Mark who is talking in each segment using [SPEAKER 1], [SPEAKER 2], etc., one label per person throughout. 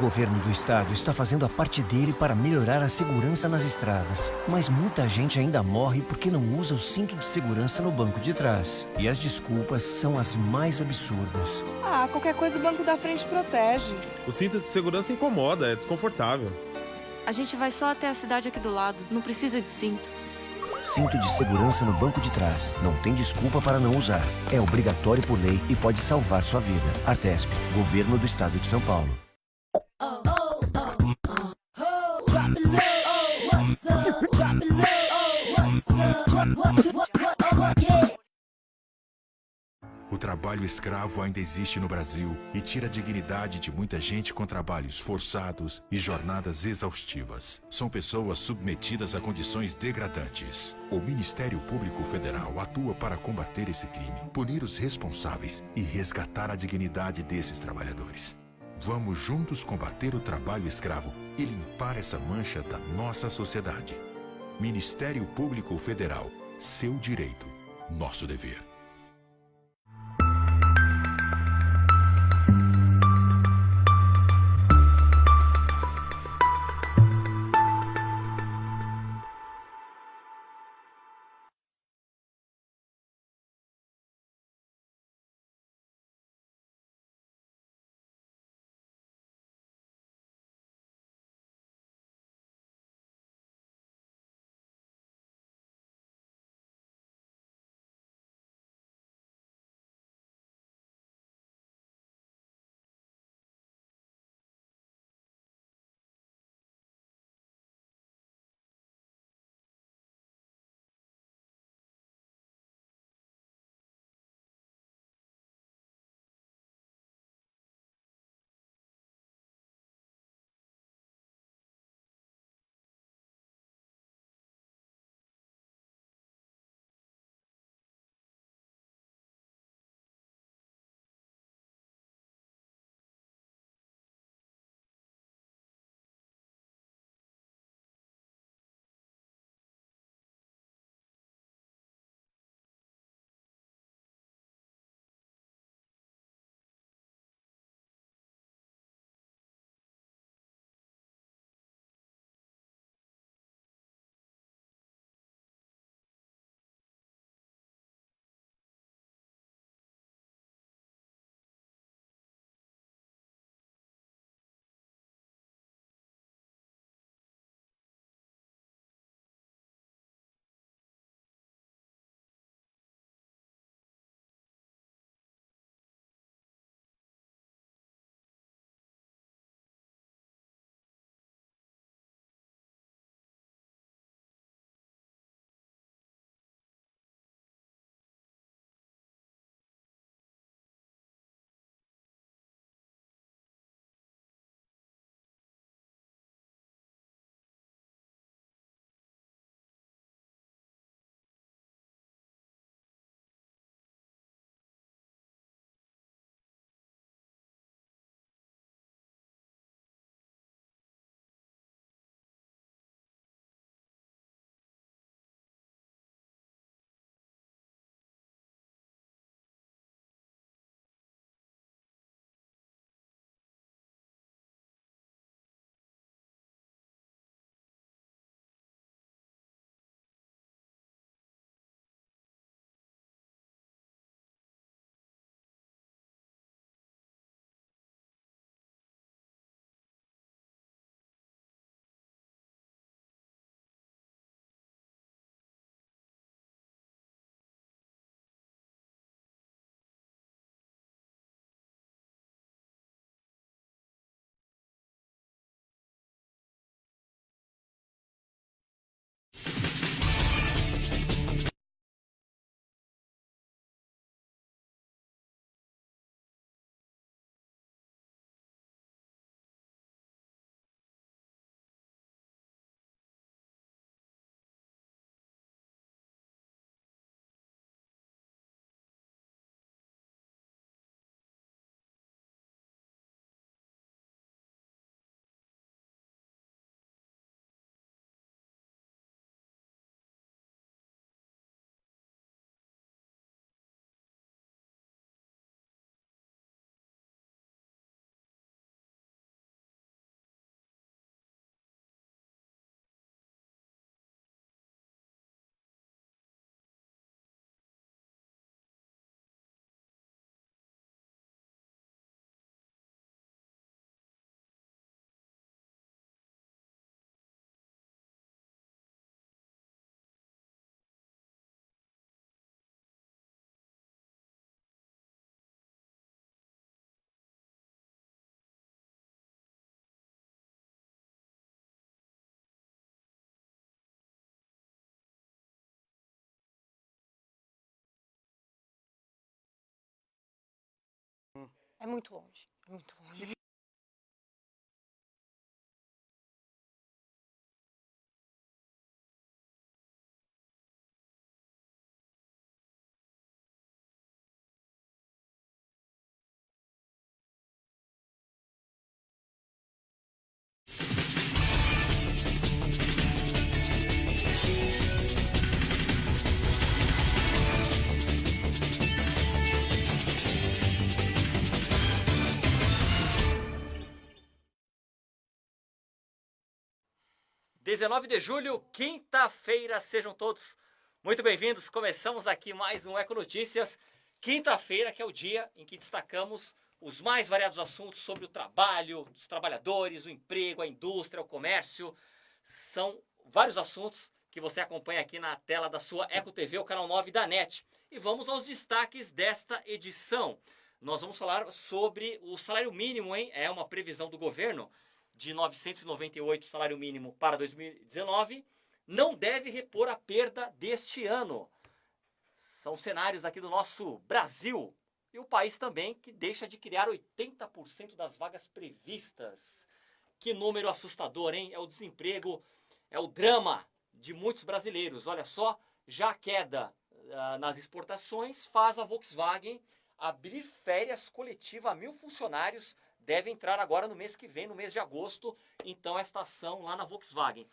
[SPEAKER 1] governo do estado está fazendo a parte dele para melhorar a segurança nas estradas. Mas muita gente ainda morre porque não usa o cinto de segurança no banco de trás. E as desculpas são as mais absurdas.
[SPEAKER 2] Ah, qualquer coisa o banco da frente protege.
[SPEAKER 3] O cinto de segurança incomoda, é desconfortável.
[SPEAKER 4] A gente vai só até a cidade aqui do lado, não precisa de cinto.
[SPEAKER 1] Cinto de segurança no banco de trás. Não tem desculpa para não usar. É obrigatório por lei e pode salvar sua vida. Artesp, Governo do Estado de São Paulo.
[SPEAKER 5] O trabalho escravo ainda existe no Brasil e tira a dignidade de muita gente com trabalhos forçados e jornadas exaustivas. São pessoas submetidas a condições degradantes. O Ministério Público Federal atua para combater esse crime, punir os responsáveis e resgatar a dignidade desses trabalhadores. Vamos juntos combater o trabalho escravo e limpar essa mancha da nossa sociedade. Ministério Público Federal. Seu direito, nosso dever.
[SPEAKER 6] É muito longe, é muito longe.
[SPEAKER 7] De julho, quinta-feira, sejam todos muito bem-vindos. Começamos aqui mais um Eco Notícias. Quinta-feira, que é o dia em que destacamos os mais variados assuntos sobre o trabalho, os trabalhadores, o emprego, a indústria, o comércio. São vários assuntos que você acompanha aqui na tela da sua Eco TV, o canal 9 da NET. E vamos aos destaques desta edição. Nós vamos falar sobre o salário mínimo, hein? É uma previsão do governo de 998 salário mínimo para 2019, não deve repor a perda deste ano. São cenários aqui do nosso Brasil. E o país também que deixa de criar 80% das vagas previstas. Que número assustador, hein? É o desemprego, é o drama de muitos brasileiros. Olha só, já a queda nas exportações faz a Volkswagen abrir férias coletivas a 1.000 funcionários. Deve entrar agora no mês que vem, no mês de agosto, então esta ação lá na Volkswagen.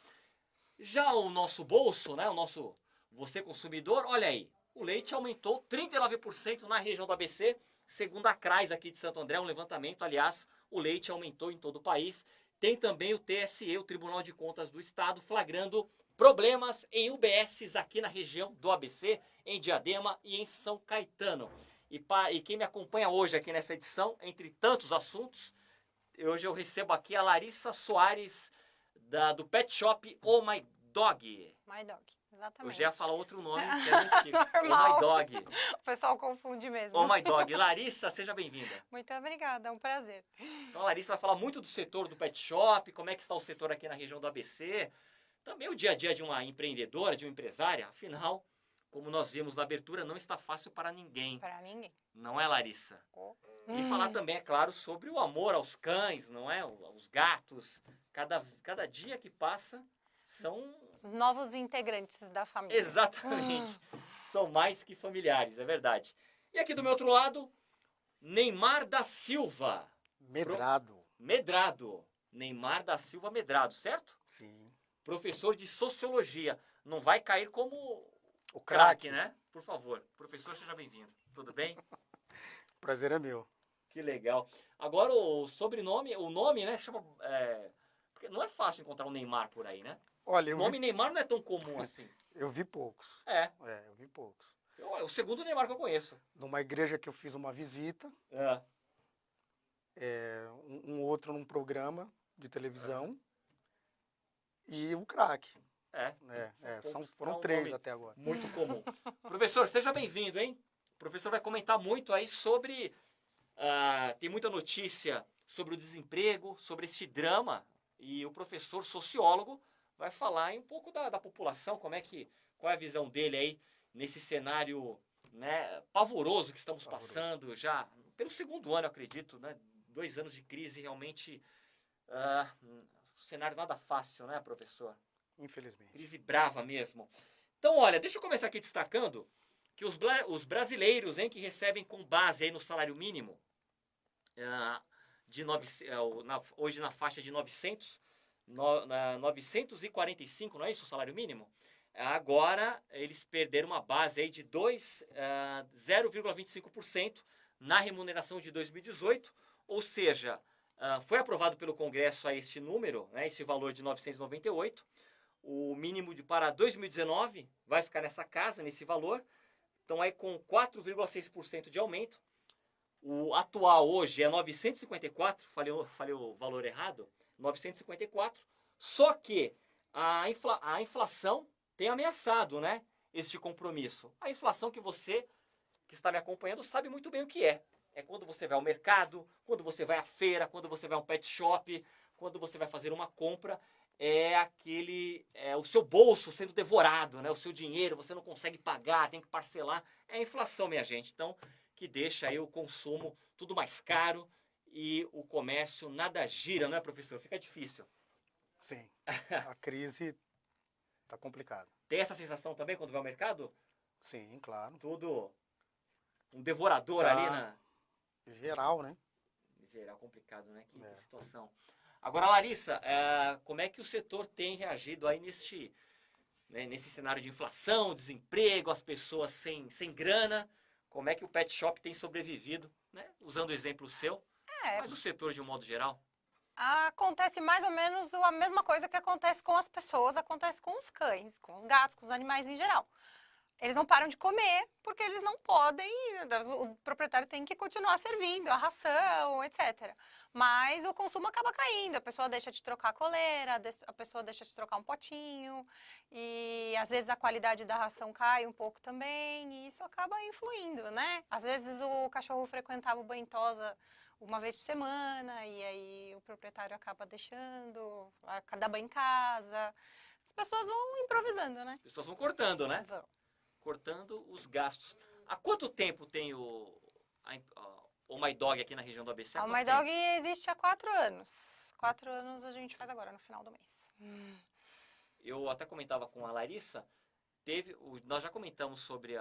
[SPEAKER 7] Já o nosso bolso, né, o nosso você consumidor, olha aí, o leite aumentou 39% na região do ABC, segundo a CRAS aqui de Santo André, um levantamento, aliás, o leite aumentou em todo o país. Tem também o TSE, o Tribunal de Contas do Estado, flagrando problemas em UBSs aqui na região do ABC, em Diadema e em São Caetano. E quem me acompanha hoje aqui nessa edição, entre tantos assuntos, hoje eu recebo aqui a Larissa Soares, do Pet Shop Oh My Dog.
[SPEAKER 6] My Dog, exatamente.
[SPEAKER 7] Eu já ia falar outro nome, que é antigo.
[SPEAKER 6] Normal.
[SPEAKER 7] Oh My Dog.
[SPEAKER 6] O pessoal confunde mesmo.
[SPEAKER 7] Oh My Dog. Larissa, seja bem-vinda.
[SPEAKER 6] Muito obrigada, é um prazer.
[SPEAKER 7] Então a Larissa vai falar muito do setor do Pet Shop, como é que está o setor aqui na região do ABC. Também o dia a dia de uma empreendedora, de uma empresária, afinal, como nós vimos na abertura, não está fácil para ninguém.
[SPEAKER 6] Para ninguém.
[SPEAKER 7] Não é, Larissa?
[SPEAKER 6] Oh.
[SPEAKER 7] E falar também, é claro, sobre o amor aos cães, não é? Os gatos. Cada dia que passa são...
[SPEAKER 6] Os novos integrantes da família.
[SPEAKER 7] Exatamente. São mais que familiares, é verdade. E aqui do meu outro lado, Neymar da Silva.
[SPEAKER 8] Medrado.
[SPEAKER 7] Medrado. Neymar da Silva Medrado, certo?
[SPEAKER 8] Sim.
[SPEAKER 7] Professor de Sociologia. Não vai cair como...
[SPEAKER 8] O craque,
[SPEAKER 7] né? Por favor. Professor, seja bem-vindo. Tudo bem?
[SPEAKER 8] Prazer é meu.
[SPEAKER 7] Que legal. Agora o sobrenome, o nome, né? Chama. Porque não é fácil encontrar um Neymar por aí, né?
[SPEAKER 8] Olha,
[SPEAKER 7] O nome Neymar não é tão comum assim.
[SPEAKER 8] eu vi poucos.
[SPEAKER 7] É.
[SPEAKER 8] Eu vi poucos.
[SPEAKER 7] É o segundo Neymar que eu conheço.
[SPEAKER 8] Numa igreja que eu fiz uma visita,
[SPEAKER 7] É.
[SPEAKER 8] um outro num programa de televisão e o craque. Foram
[SPEAKER 7] um
[SPEAKER 8] 3
[SPEAKER 7] nome
[SPEAKER 8] até agora.
[SPEAKER 7] Muito comum. Professor, seja bem-vindo, hein? O professor vai comentar muito aí sobre... tem muita notícia sobre o desemprego, sobre esse drama. E o professor sociólogo vai falar um pouco da população, qual é a visão dele aí nesse cenário, né, pavoroso que estamos passando já pelo segundo ano, eu acredito, né? 2 anos de crise, realmente, cenário nada fácil, né, professor?
[SPEAKER 8] Infelizmente.
[SPEAKER 7] Crise brava mesmo. Então, olha, deixa eu começar aqui destacando que os brasileiros, hein, que recebem com base aí no salário mínimo, hoje na faixa de 945, não é isso o salário mínimo? Agora eles perderam uma base aí de 0,25% na remuneração de 2018, ou seja, foi aprovado pelo Congresso aí este número, né, esse valor de 998. O mínimo para 2019 vai ficar nessa casa, nesse valor. Então, aí com 4,6% de aumento. O atual hoje é 954, falei o valor errado, 954. Só que a inflação tem ameaçado, né, este compromisso. A inflação que você, que está me acompanhando, sabe muito bem o que é. É quando você vai ao mercado, quando você vai à feira, quando você vai a um pet shop, quando você vai fazer uma compra. O seu bolso sendo devorado, né? O seu dinheiro, você não consegue pagar, tem que parcelar. É a inflação, minha gente. Então, que deixa aí o consumo tudo mais caro e o comércio nada gira, não é, professor? Fica difícil.
[SPEAKER 8] Sim, a crise tá complicada.
[SPEAKER 7] Tem essa sensação também quando vai ao mercado?
[SPEAKER 8] Sim, claro.
[SPEAKER 7] Tudo um devorador
[SPEAKER 8] Tá.
[SPEAKER 7] ali na...
[SPEAKER 8] Geral, né?
[SPEAKER 7] Em geral, complicado, né? Que situação. Agora, Larissa, como é que o setor tem reagido aí nesse cenário de inflação, desemprego, as pessoas sem grana? Como é que o pet shop tem sobrevivido, né? Usando o exemplo seu, mas o setor de um modo geral.
[SPEAKER 6] Acontece mais ou menos a mesma coisa que acontece com as pessoas, acontece com os cães, com os gatos, com os animais em geral. Eles não param de comer porque eles não podem, o proprietário tem que continuar servindo a ração, etc. Mas o consumo acaba caindo, a pessoa deixa de trocar a coleira, a pessoa deixa de trocar um potinho, e às vezes a qualidade da ração cai um pouco também, e isso acaba influindo, né? Às vezes o cachorro frequentava o banho-tosa uma vez por semana, e aí o proprietário acaba deixando, dar banho em casa. As pessoas vão improvisando, né?
[SPEAKER 7] As pessoas vão cortando, né?
[SPEAKER 6] Vão.
[SPEAKER 7] Cortando os gastos. Há quanto tempo tem o My Dog aqui na região do ABC?
[SPEAKER 6] O My Dog existe há 4 anos. 4 anos a gente faz agora, no final do mês.
[SPEAKER 7] Eu até comentava com a Larissa, nós já comentamos sobre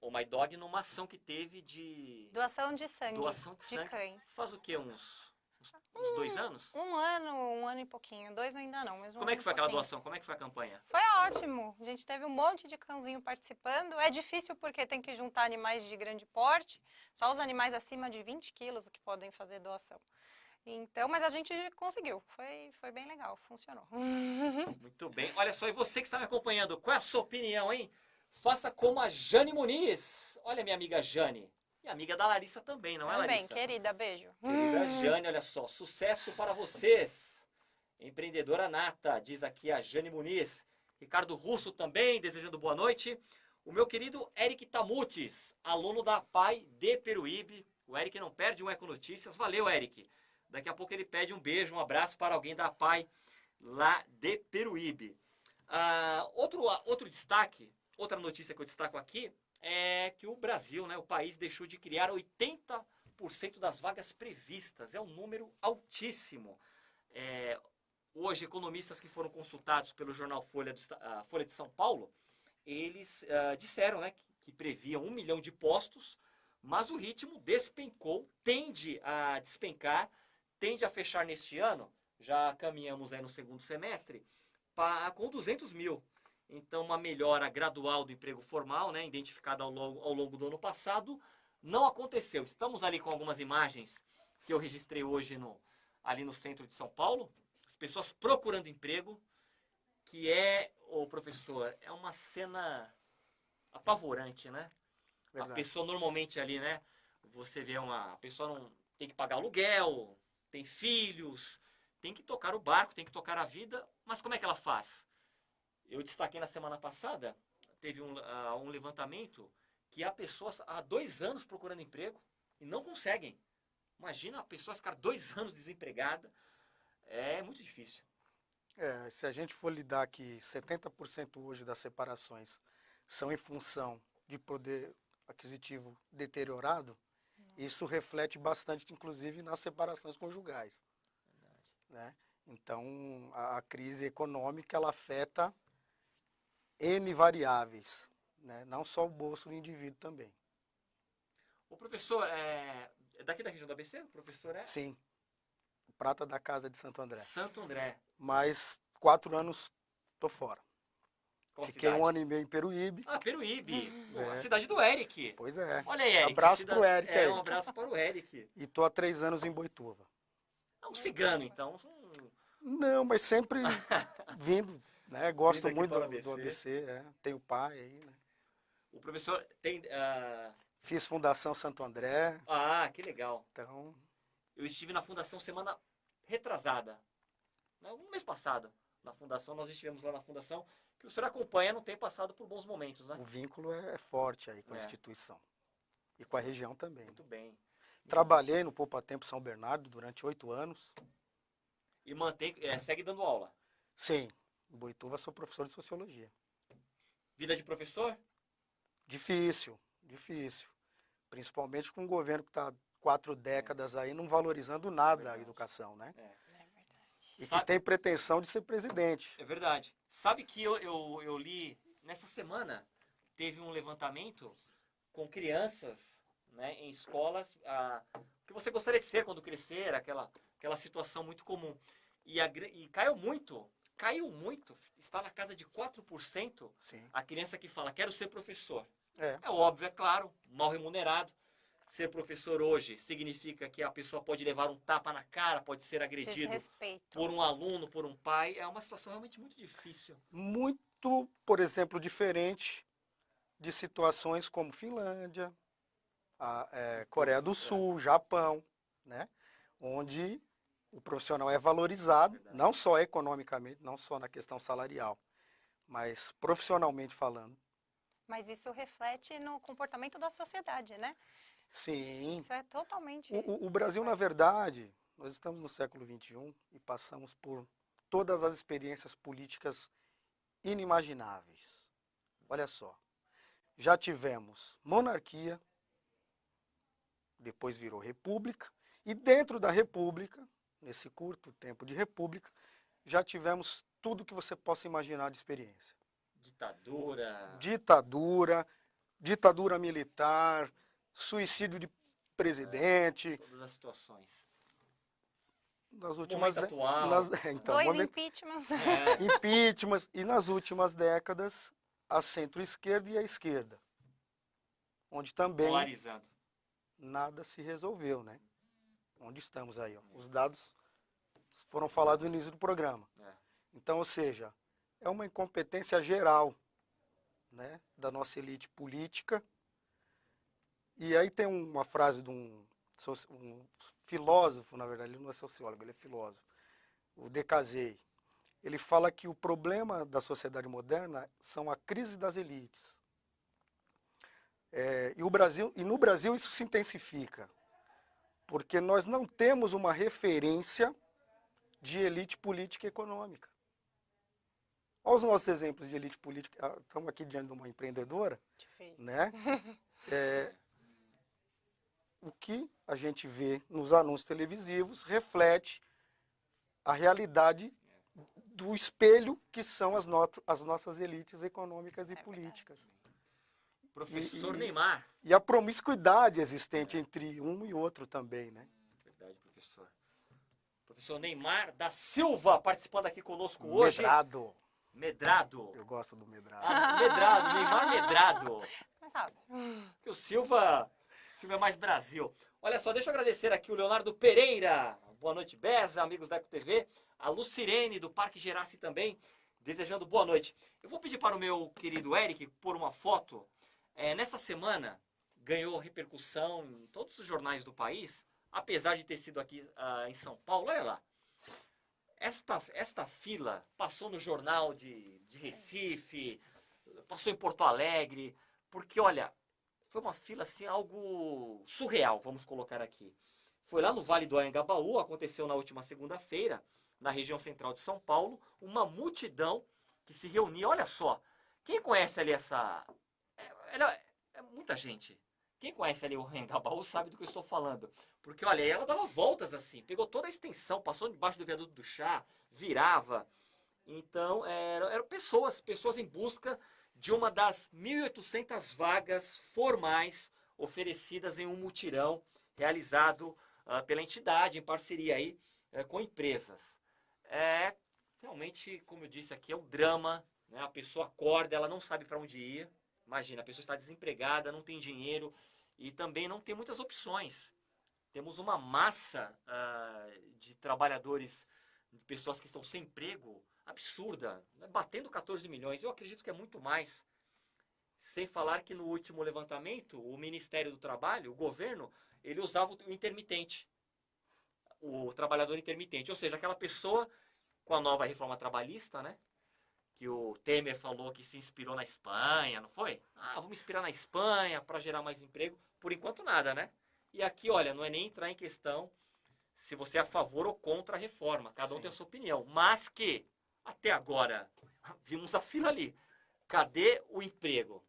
[SPEAKER 7] o My Dog numa ação que teve de...
[SPEAKER 6] Doação de sangue,
[SPEAKER 7] Doação de sangue.
[SPEAKER 6] cães.
[SPEAKER 7] Faz o quê? Uns 2 anos?
[SPEAKER 6] Um ano e pouquinho. 2 ainda não, mas
[SPEAKER 7] Como é que foi aquela
[SPEAKER 6] pouquinho.
[SPEAKER 7] doação? Como é que foi a campanha?
[SPEAKER 6] Foi ótimo. A gente teve um monte de cãozinho participando. É difícil porque tem que juntar animais de grande porte. Só os animais acima de 20 quilos que podem fazer doação. Então, mas a gente conseguiu. Foi bem legal, funcionou.
[SPEAKER 7] Muito bem. Olha só, e você que está me acompanhando, qual é a sua opinião, hein? Faça como a Jane Muniz. Olha, minha amiga Jane. E amiga da Larissa também, não é,
[SPEAKER 6] Também,
[SPEAKER 7] Larissa?
[SPEAKER 6] querida, beijo.
[SPEAKER 7] Querida Jane, olha só, sucesso para vocês. Empreendedora nata, diz aqui a Jane Muniz. Ricardo Russo também, desejando boa noite. O meu querido Eric Tamutis, aluno da PAI de Peruíbe. O Eric não perde um Eco Notícias. Valeu, Eric. Daqui a pouco ele pede um beijo, um abraço para alguém da PAI lá de Peruíbe. Outro destaque, outra notícia que eu destaco aqui, é que o Brasil, né, o país, deixou de criar 80% das vagas previstas. É um número altíssimo. Hoje, economistas que foram consultados pelo jornal Folha de São Paulo, eles disseram, né, que previam 1 milhão de postos, mas o ritmo despencou, tende a despencar, tende a fechar neste ano, já caminhamos aí no segundo semestre, com 200 mil. Então, uma melhora gradual do emprego formal, né, identificada ao longo do ano passado, não aconteceu. Estamos ali com algumas imagens que eu registrei hoje ali no centro de São Paulo. As pessoas procurando emprego, que professor, é uma cena apavorante, né? Verdade. A pessoa normalmente ali, né, você vê a pessoa não tem que pagar aluguel, tem filhos, tem que tocar o barco, tem que tocar a vida, mas como é que ela faz? Eu destaquei na semana passada, teve um levantamento que há pessoas há 2 anos procurando emprego e não conseguem. Imagina a pessoa ficar 2 anos desempregada, é muito difícil.
[SPEAKER 8] Se a gente for lidar que 70% hoje das separações são em função de poder aquisitivo deteriorado, isso reflete bastante, inclusive, nas separações conjugais. Né? Então, a crise econômica, ela afeta N variáveis, né? Não só o bolso do indivíduo também.
[SPEAKER 7] O professor é daqui da região do ABC? O professor é?
[SPEAKER 8] Sim, Prata da Casa de Santo André.
[SPEAKER 7] Santo André.
[SPEAKER 8] Mas 4 anos tô fora.
[SPEAKER 7] Qual
[SPEAKER 8] Fiquei
[SPEAKER 7] cidade?
[SPEAKER 8] 1 ano e meio em Peruíbe.
[SPEAKER 7] Peruíbe. Pô, a cidade do Eric.
[SPEAKER 8] Pois é.
[SPEAKER 7] Olha aí, Eric.
[SPEAKER 8] Abraço pro Eric aí.
[SPEAKER 7] Um abraço para o Eric.
[SPEAKER 8] E tô há 3 anos em Boituva.
[SPEAKER 7] É um cigano, então.
[SPEAKER 8] Não, mas sempre vindo, né? Gosto muito do
[SPEAKER 7] ABC.
[SPEAKER 8] ABC, tenho pai aí, né?
[SPEAKER 7] O professor tem...
[SPEAKER 8] Fiz Fundação Santo André.
[SPEAKER 7] Que legal.
[SPEAKER 8] Então...
[SPEAKER 7] Eu estive na Fundação semana retrasada. No mês passado. Na Fundação, nós estivemos lá na Fundação, que o senhor acompanha, não tem passado por bons momentos, né?
[SPEAKER 8] O vínculo é forte aí com a instituição. E com a região também.
[SPEAKER 7] Muito bem.
[SPEAKER 8] Trabalhei no Poupa Tempo São Bernardo durante 8 anos.
[SPEAKER 7] E segue dando aula?
[SPEAKER 8] Sim. Em Boituva sou professor de Sociologia.
[SPEAKER 7] Vida de professor?
[SPEAKER 8] Difícil. Principalmente com um governo que está 4 décadas aí não valorizando nada a educação, né? E que
[SPEAKER 7] Sabe-
[SPEAKER 8] tem pretensão de ser presidente.
[SPEAKER 7] É verdade. Sabe que eu li nessa semana, teve um levantamento com crianças, né, em escolas, o que você gostaria de ser quando crescer, aquela situação muito comum. E caiu muito, está na casa de 4%
[SPEAKER 8] Sim.
[SPEAKER 7] a criança que fala, quero ser professor.
[SPEAKER 8] É.
[SPEAKER 7] É óbvio, é claro, mal remunerado. Ser professor hoje significa que a pessoa pode levar um tapa na cara, pode ser agredido
[SPEAKER 6] Desrespeito.
[SPEAKER 7] por um aluno, por um pai. É uma situação realmente muito difícil.
[SPEAKER 8] Muito, por exemplo, diferente de situações como Finlândia, Coreia do Sul, Japão, né? Onde o profissional é valorizado, não só economicamente, não só na questão salarial, mas profissionalmente falando.
[SPEAKER 6] Mas isso reflete no comportamento da sociedade, né?
[SPEAKER 8] Sim.
[SPEAKER 6] Isso é totalmente...
[SPEAKER 8] O Brasil, na verdade, nós estamos no século XXI e passamos por todas as experiências políticas inimagináveis. Olha só, já tivemos monarquia, depois virou república, e dentro da república, nesse curto tempo de república, já tivemos tudo que você possa imaginar de experiência. Ditadura militar, suicídio de presidente.
[SPEAKER 7] Todas as situações.
[SPEAKER 8] Nas últimas
[SPEAKER 7] Momento atual.
[SPEAKER 6] Dois impeachments.
[SPEAKER 8] Impeachments, e nas últimas décadas, a centro-esquerda e a esquerda, onde também
[SPEAKER 7] Polarizando.
[SPEAKER 8] nada se resolveu, né? Onde estamos aí, ó. Os dados foram falados no início do programa. Então, ou seja, é uma incompetência geral, né, da nossa elite política. E aí tem uma frase de um filósofo, na verdade, ele não é sociólogo, ele é filósofo, o Decazey. Ele fala que o problema da sociedade moderna são a crise das elites. E no Brasil isso se intensifica, porque nós não temos uma referência de elite política e econômica. Olha os nossos exemplos de elite política. Estamos aqui diante de uma empreendedora, né? O que a gente vê nos anúncios televisivos reflete a realidade do espelho que são as nossas elites econômicas e políticas.
[SPEAKER 7] Professor Neymar.
[SPEAKER 8] E a promiscuidade existente entre um e outro também, né?
[SPEAKER 7] Verdade, professor. Professor Neymar da Silva participando aqui conosco hoje. Medrado.
[SPEAKER 8] Eu gosto do Medrado.
[SPEAKER 7] Medrado, Neymar Medrado.
[SPEAKER 6] Mais fácil.
[SPEAKER 7] Que o Silva é mais Brasil. Olha só, deixa eu agradecer aqui o Leonardo Pereira. Boa noite, Beza, amigos da Eco TV. A Lucirene, do Parque Geraci também, desejando boa noite. Eu vou pedir para o meu querido Eric pôr uma foto. Nesta semana, ganhou repercussão em todos os jornais do país, apesar de ter sido aqui em São Paulo. Olha lá. Esta fila passou no jornal de Recife, passou em Porto Alegre, porque, olha, foi uma fila assim, algo surreal, vamos colocar aqui. Foi lá no Vale do Anhangabaú, aconteceu na última segunda-feira, na região central de São Paulo, uma multidão que se reunia. Olha só, quem conhece ali é muita gente. Quem conhece ali o Anhangabaú sabe do que eu estou falando. Porque, olha, ela dava voltas assim, pegou toda a extensão, passou debaixo do viaduto do chá, virava. Então, eram pessoas em busca de uma das 1.800 vagas formais oferecidas em um mutirão realizado pela entidade, em parceria aí com empresas. Realmente, como eu disse aqui, é um drama, né? A pessoa acorda, ela não sabe para onde ir. Imagina, a pessoa está desempregada, não tem dinheiro e também não tem muitas opções. Temos uma massa de trabalhadores, de pessoas que estão sem emprego, absurda, né? Batendo 14 milhões. Eu acredito que é muito mais. Sem falar que no último levantamento, o Ministério do Trabalho, o governo, ele usava o intermitente. O trabalhador intermitente. Ou seja, aquela pessoa com a nova reforma trabalhista, né? Que o Temer falou que se inspirou na Espanha, não foi? Vamos inspirar na Espanha para gerar mais emprego. Por enquanto nada, né? E aqui, olha, não é nem entrar em questão se você é a favor ou contra a reforma. Cada um tem a sua opinião. Mas que, até agora, vimos a fila ali. Cadê o emprego?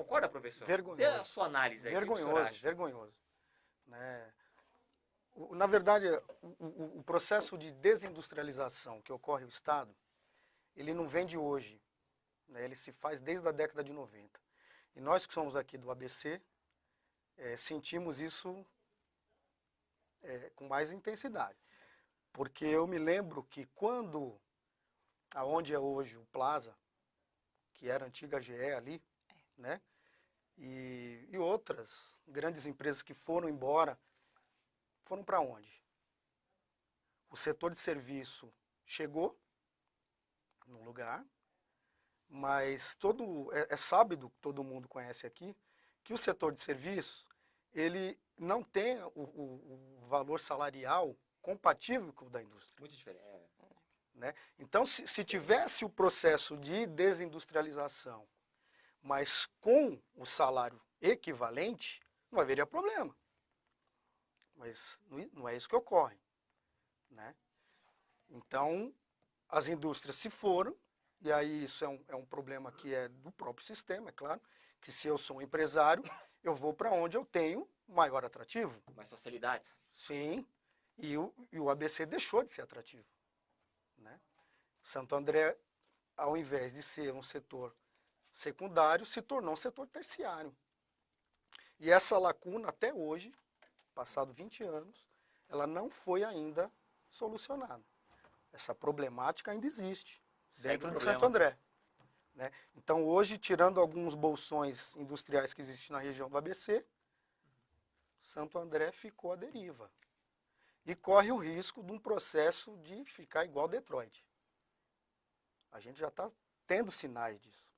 [SPEAKER 7] Concorda, professor?
[SPEAKER 8] Vergonhoso.
[SPEAKER 7] Dê a sua análise aí. o que o senhor
[SPEAKER 8] Vergonhoso,
[SPEAKER 7] acha?
[SPEAKER 8] vergonhoso. Né? Na verdade, o processo de desindustrialização que ocorre no Estado, ele não vem de hoje, né? Ele se faz desde a década de 90. E nós que somos aqui do ABC, sentimos isso com mais intensidade. Porque eu me lembro que quando, aonde é hoje o Plaza, que era a antiga GE ali, né? E outras grandes empresas que foram embora, foram para onde? O setor de serviço chegou no lugar, mas é sábio, todo mundo conhece aqui, que o setor de serviço, ele não tem o valor salarial compatível com o da indústria.
[SPEAKER 7] Muito diferente.
[SPEAKER 8] Né? Então, se tivesse o processo de desindustrialização, mas com o salário equivalente, não haveria problema. Mas não é isso que ocorre. Né? Então, as indústrias se foram, e aí isso é um problema que é do próprio sistema, é claro, que se eu sou um empresário, eu vou para onde eu tenho maior atrativo.
[SPEAKER 7] Mais facilidades.
[SPEAKER 8] Sim, e o ABC deixou de ser atrativo. Né? Santo André, ao invés de ser um setor secundário, se tornou um setor terciário. E essa lacuna, até hoje, passado 20 anos, ela não foi ainda solucionada. Essa problemática ainda existe dentro de Santo André. Né? Então, hoje, tirando alguns bolsões industriais que existem na região do ABC, Santo André ficou à deriva. E corre o risco de um processo de ficar igual Detroit. A gente já está tendo sinais disso.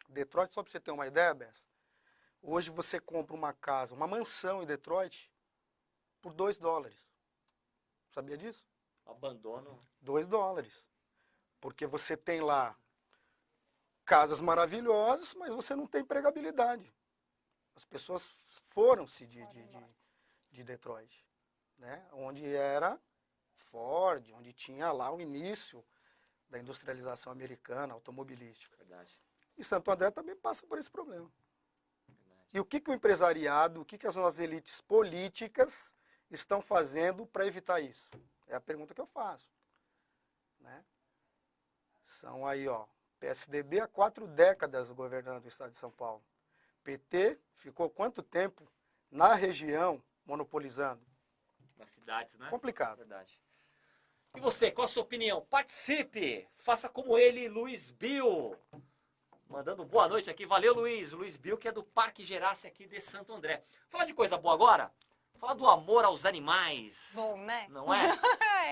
[SPEAKER 8] Detroit, só para você ter uma ideia, Bessa, hoje você compra uma casa, uma mansão em Detroit, por $2. Sabia disso?
[SPEAKER 7] Abandono.
[SPEAKER 8] $2. Porque você tem lá casas maravilhosas, mas você não tem empregabilidade. As pessoas foram-se de Detroit, né? Onde era Ford, onde tinha lá o início da industrialização americana, automobilística.
[SPEAKER 7] Verdade.
[SPEAKER 8] E Santo André também passa por esse problema. E o que o empresariado, o que as nossas elites políticas estão fazendo para evitar isso? É a pergunta que eu faço. Né? São aí, ó, PSDB há 4 décadas governando o estado de São Paulo. PT ficou quanto tempo na região monopolizando?
[SPEAKER 7] Nas cidades, né?
[SPEAKER 8] Complicado.
[SPEAKER 7] Verdade. E você, qual a sua opinião? Participe! Faça como ele, Luiz Bill. Mandando boa noite aqui. Valeu, Luiz. Luiz Bill, que é do Parque Gerácia aqui de Santo André. Falar de coisa boa agora? Falar do amor aos animais.
[SPEAKER 6] Bom, né?
[SPEAKER 7] Não é?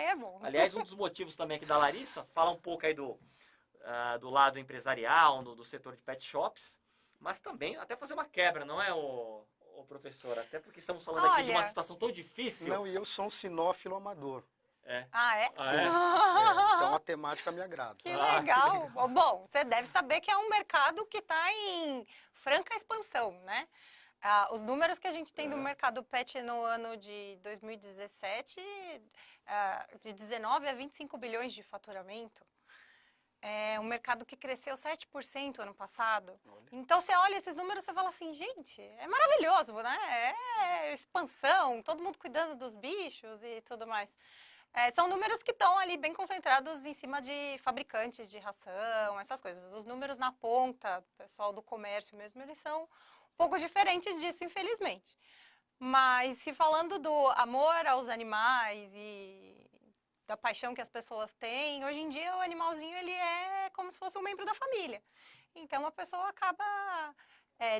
[SPEAKER 6] É bom.
[SPEAKER 7] Aliás, um dos motivos também aqui da Larissa, fala um pouco aí do lado empresarial, do setor de pet shops, mas também até fazer uma quebra, não é, o professor? Até porque estamos falando aqui de uma situação tão difícil.
[SPEAKER 8] Não, e eu sou um sinófilo amador.
[SPEAKER 7] É.
[SPEAKER 6] Ah, é?
[SPEAKER 7] Ah, é?
[SPEAKER 8] Então a temática me agrada.
[SPEAKER 6] Que legal. Bom, você deve saber que é um mercado que está em franca expansão, né? Os números que a gente tem do mercado pet no ano de 2017, de 19 a 25 bilhões de faturamento. É um mercado que cresceu 7% ano passado.
[SPEAKER 8] Olha.
[SPEAKER 6] Então, você olha esses números e fala assim, gente, é maravilhoso, né? É expansão, todo mundo cuidando dos bichos e tudo mais. São números que estão ali bem concentrados em cima de fabricantes de ração, essas coisas. Os números na ponta, pessoal do comércio mesmo, eles são um pouco diferentes disso, infelizmente. Mas se falando do amor aos animais e da paixão que as pessoas têm, hoje em dia o animalzinho ele é como se fosse um membro da família. Então a pessoa acaba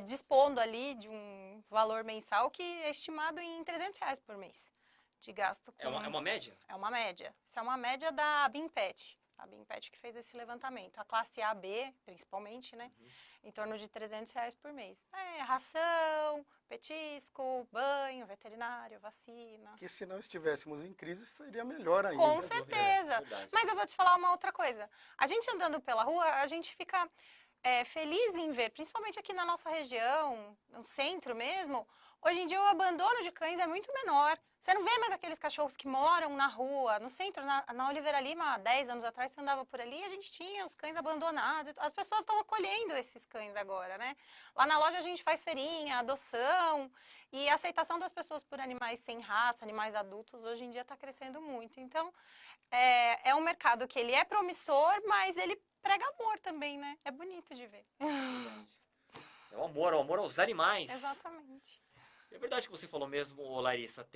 [SPEAKER 6] dispondo ali de um valor mensal que é estimado em R$300 por mês de gasto.
[SPEAKER 7] É uma média?
[SPEAKER 6] É uma média. Isso é uma média da BIMPET. A BIMPET que fez esse levantamento. A classe A, B, principalmente, né? Em torno de R$300 por mês. Ração, petisco, banho, veterinário, vacina.
[SPEAKER 8] Que se não estivéssemos em crise, seria melhor ainda.
[SPEAKER 6] Com certeza.
[SPEAKER 7] Verdade.
[SPEAKER 6] Mas eu vou te falar uma outra coisa. A gente andando pela rua, a gente fica feliz em ver, principalmente aqui na nossa região, no centro mesmo, Hoje em dia o abandono de cães é muito menor. Você não vê mais aqueles cachorros que moram na rua, no centro, na Oliveira Lima, há 10 anos atrás, você andava por ali, a gente tinha os cães abandonados. As pessoas estão acolhendo esses cães agora, né? Lá na loja a gente faz feirinha, adoção, e a aceitação das pessoas por animais sem raça, animais adultos, hoje em dia está crescendo muito. Então, é um mercado que ele é promissor, mas ele prega amor também, né? É bonito de ver.
[SPEAKER 7] É o amor aos animais.
[SPEAKER 6] Exatamente.
[SPEAKER 7] É verdade que você falou mesmo, ô Larissa.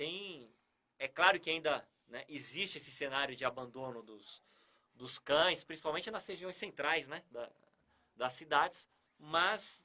[SPEAKER 7] É claro que ainda, né, existe esse cenário de abandono dos cães, principalmente nas regiões centrais, né, das cidades, mas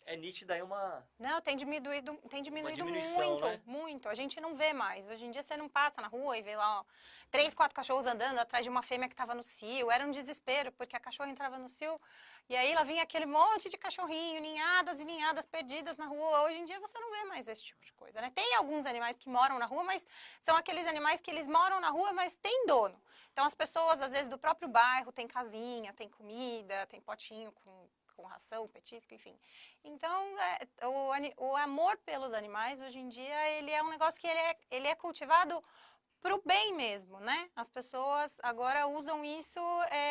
[SPEAKER 7] é nítida aí uma...
[SPEAKER 6] Não, tem diminuído
[SPEAKER 7] diminuição,
[SPEAKER 6] muito,
[SPEAKER 7] né?
[SPEAKER 6] muito. A gente não vê mais. Hoje em dia você não passa na rua e vê lá, ó, 3, 4 cachorros andando atrás de uma fêmea que estava no cio. Era um desespero, porque a cachorra entrava no cio e aí lá vinha aquele monte de cachorrinho, ninhadas e ninhadas perdidas na rua. Hoje em dia você não vê mais esse tipo de coisa, né? Tem alguns animais que moram na rua, mas são aqueles animais que eles moram na rua, mas tem dono. Então as pessoas, às vezes, do próprio bairro, tem casinha, tem comida, tem potinho com ração, petisco, enfim. Então, o amor pelos animais, hoje em dia, ele é um negócio que ele é cultivado pro bem mesmo, né? As pessoas agora usam isso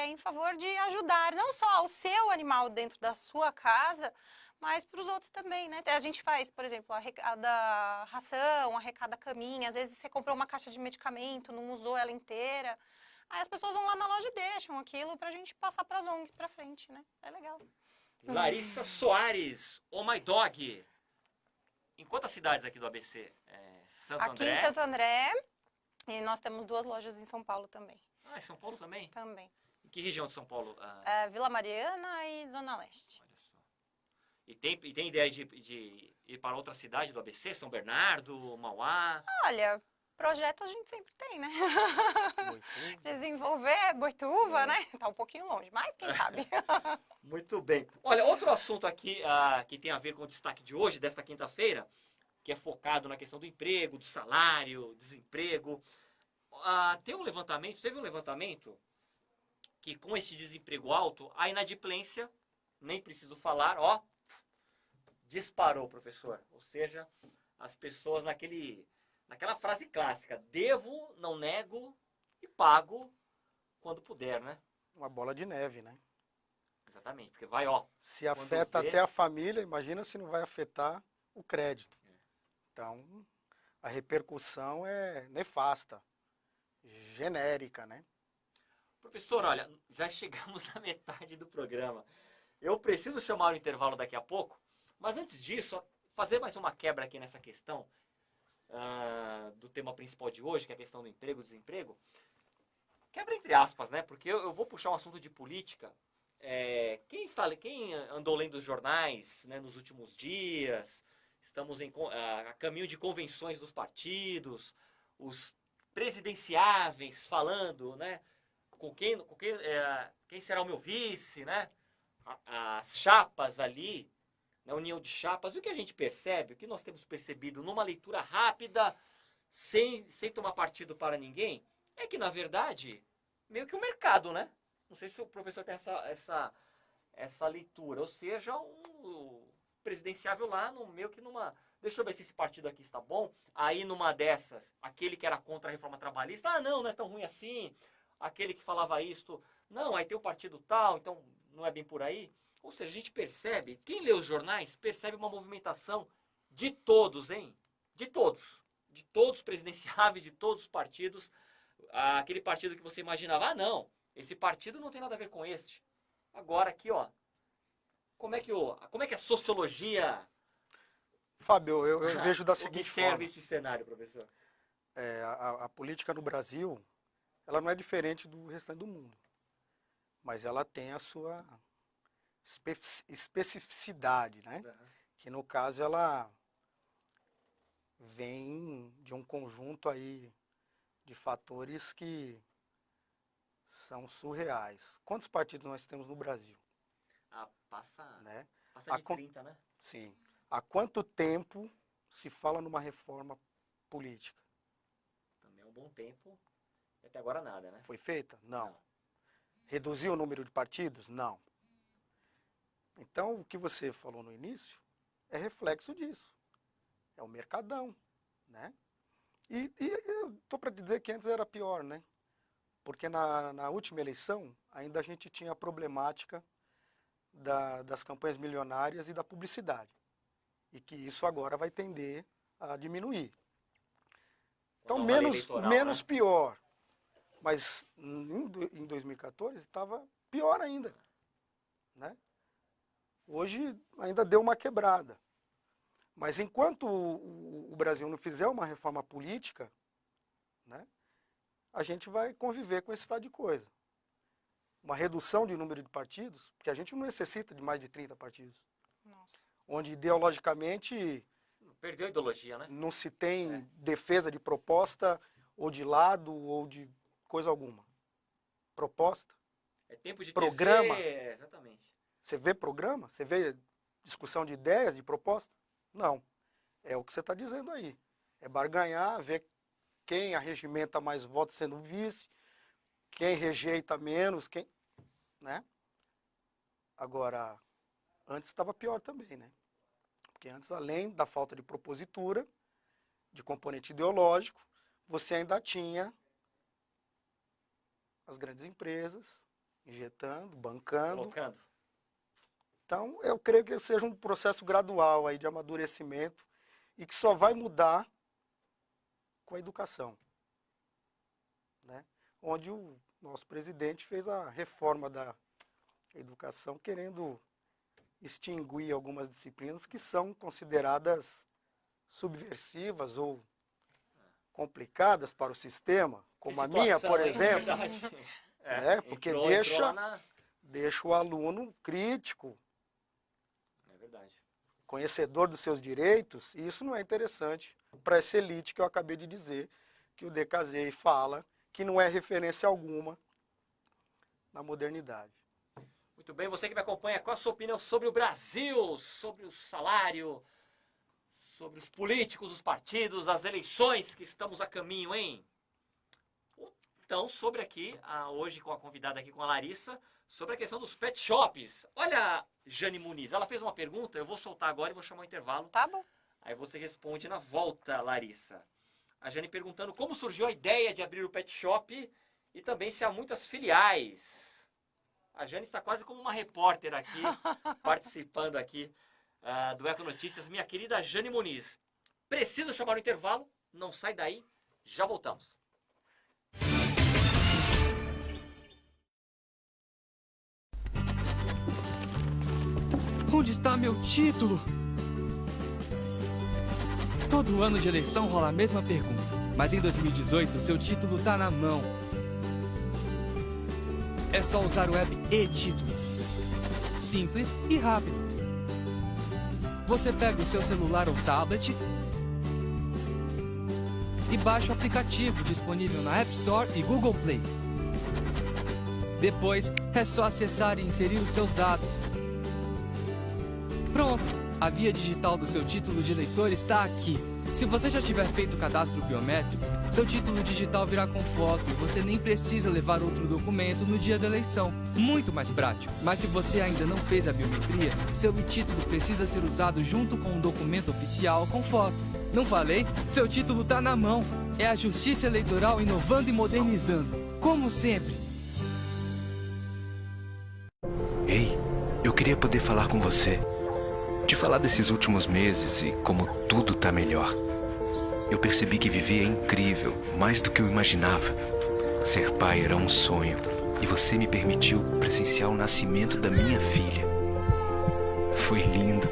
[SPEAKER 6] em favor de ajudar, não só o seu animal dentro da sua casa, mas para os outros também, né? A gente faz, por exemplo, arrecada ração, arrecada caminha, às vezes você comprou uma caixa de medicamento, não usou ela inteira, aí as pessoas vão lá na loja e deixam aquilo pra gente passar pras ONGs pra frente, né? É legal.
[SPEAKER 7] Larissa Soares, Oh My Dog. Em quantas cidades aqui do ABC? Santo
[SPEAKER 6] Aqui
[SPEAKER 7] André?
[SPEAKER 6] em Santo André, e nós temos 2 lojas em São Paulo também.
[SPEAKER 7] Ah, em São Paulo também?
[SPEAKER 6] Também.
[SPEAKER 7] Em que região de São Paulo?
[SPEAKER 6] Vila Mariana e Zona Leste.
[SPEAKER 7] Olha só. E tem ideia de ir para outra cidade do ABC? São Bernardo, Mauá?
[SPEAKER 6] Olha, projeto a gente sempre tem, né?
[SPEAKER 8] Muito,
[SPEAKER 6] Desenvolver Boituva, né? Tá um pouquinho longe, mas quem sabe?
[SPEAKER 8] muito bem.
[SPEAKER 7] Olha, outro assunto aqui que tem a ver com o destaque de hoje, desta quinta-feira, que é focado na questão do emprego, do salário, desemprego. Teve um levantamento que com esse desemprego alto, a inadimplência, nem preciso falar, ó, disparou, professor. Ou seja, as pessoas naquela frase clássica, devo, não nego e pago quando puder, né?
[SPEAKER 8] Uma bola de neve, né?
[SPEAKER 7] Exatamente, porque vai, ó.
[SPEAKER 8] Se afeta até a família, imagina se não vai afetar o crédito. Então, a repercussão é nefasta, genérica, né?
[SPEAKER 7] Professor, olha, já chegamos na metade do programa. Eu preciso chamar o intervalo daqui a pouco, mas antes disso, fazer mais uma quebra aqui nessa questão do tema principal de hoje, que é a questão do emprego e desemprego. Quebra entre aspas, né? Porque eu vou puxar um assunto de política. Quem andou lendo os jornais, né, nos últimos dias, estamos a caminho de convenções dos partidos, os presidenciáveis falando, né, quem será o meu vice, né, as chapas ali, na união de chapas. O que a gente percebe, o que nós temos percebido numa leitura rápida, sem tomar partido para ninguém, é que, na verdade, meio que o mercado, né? Não sei se o professor tem essa leitura. Ou seja, o presidenciável lá, meio que numa... Deixa eu ver se esse partido aqui está bom. Aí, numa dessas, aquele que era contra a reforma trabalhista, não é tão ruim assim. Aquele que falava isto, não, aí tem o partido tal, então não é bem por aí. Ou seja, a gente percebe, quem lê os jornais, percebe uma movimentação de todos, hein? De todos. De todos os presidenciáveis, de todos os partidos. Aquele partido que você imaginava, não, esse partido não tem nada a ver com este. Agora aqui, ó, como é que a sociologia...
[SPEAKER 8] Fábio, eu vejo da seguinte forma.
[SPEAKER 7] Observa esse cenário, professor.
[SPEAKER 8] A política no Brasil, ela não é diferente do restante do mundo. Mas ela tem a sua especificidade, né?
[SPEAKER 7] Uhum.
[SPEAKER 8] Que no caso ela vem de um conjunto aí de fatores que são surreais. Quantos partidos nós temos no Brasil?
[SPEAKER 7] Passa
[SPEAKER 8] Né?
[SPEAKER 7] de 30, né?
[SPEAKER 8] Sim. Há quanto tempo se fala numa reforma política?
[SPEAKER 7] Também é um bom tempo. E até agora nada, né?
[SPEAKER 8] Foi feita? Não. Reduziu o número de partidos? Não. Então, o que você falou no início é reflexo disso. É o Mercadão, né? E eu estou para dizer que antes era pior, né? Porque na última eleição, ainda a gente tinha a problemática das campanhas milionárias e da publicidade. E que isso agora vai tender a diminuir. Então, menos pior. Mas em 2014 estava pior ainda, né? Hoje ainda deu uma quebrada. Mas enquanto o Brasil não fizer uma reforma política, né, a gente vai conviver com esse estado de coisa. Uma redução de número de partidos, porque a gente não necessita de mais de 30 partidos.
[SPEAKER 6] Nossa.
[SPEAKER 8] Onde ideologicamente
[SPEAKER 7] Perdeu a ideologia, né?
[SPEAKER 8] não se tem defesa de proposta, ou de lado, ou de coisa alguma. Proposta.
[SPEAKER 7] É tempo de
[SPEAKER 8] Programa.
[SPEAKER 7] TV, exatamente.
[SPEAKER 8] Você vê programa? Você vê discussão de ideias, de proposta? Não. É o que você está dizendo aí. É barganhar, ver quem arregimenta mais votos sendo vice, quem rejeita menos, quem... né? Agora, antes estava pior também, né? Porque antes, além da falta de propositura, de componente ideológico, você ainda tinha as grandes empresas injetando, bancando.
[SPEAKER 7] Colocando.
[SPEAKER 8] Então, eu creio que seja um processo gradual aí de amadurecimento e que só vai mudar com a educação, né? Onde o nosso presidente fez a reforma da educação querendo extinguir algumas disciplinas que são consideradas subversivas ou complicadas para o sistema, como a minha, por exemplo, né? Porque deixa o aluno crítico, conhecedor dos seus direitos, e isso não é interessante para essa elite que eu acabei de dizer, que o DKZ fala que não é referência alguma na modernidade.
[SPEAKER 7] Muito bem, você que me acompanha, qual a sua opinião sobre o Brasil, sobre o salário, sobre os políticos, os partidos, as eleições que estamos a caminho, hein? Então, sobre aqui, hoje com a convidada aqui, com a Larissa, sobre a questão dos pet shops. Olha, Jane Muniz, ela fez uma pergunta, eu vou soltar agora e vou chamar o intervalo.
[SPEAKER 6] Tá bom.
[SPEAKER 7] Aí você responde na volta, Larissa. A Jane perguntando como surgiu a ideia de abrir o pet shop e também se há muitas filiais. A Jane está quase como uma repórter aqui, participando aqui do Eco Notícias. Minha querida Jane Muniz, preciso chamar o intervalo, não sai daí, já voltamos.
[SPEAKER 9] Onde está meu título? Todo ano de eleição rola a mesma pergunta, mas em 2018 seu título tá na mão. É só usar o app e-Título. Simples e rápido. Você pega o seu celular ou tablet e baixa o aplicativo disponível na App Store e Google Play. Depois é só acessar e inserir os seus dados. Pronto! A via digital do seu título de eleitor está aqui. Se você já tiver feito o cadastro biométrico, seu título digital virá com foto e você nem precisa levar outro documento no dia da eleição. Muito mais prático. Mas se você ainda não fez a biometria, seu título precisa ser usado junto com um documento oficial com foto. Não falei? Seu título está na mão. É a Justiça Eleitoral inovando e modernizando. Como sempre.
[SPEAKER 10] Ei, eu queria poder falar com você. Te falar desses últimos meses e como tudo tá melhor. Eu percebi que viver é incrível, mais do que eu imaginava. Ser pai era um sonho e você me permitiu presenciar o nascimento da minha filha. Foi lindo.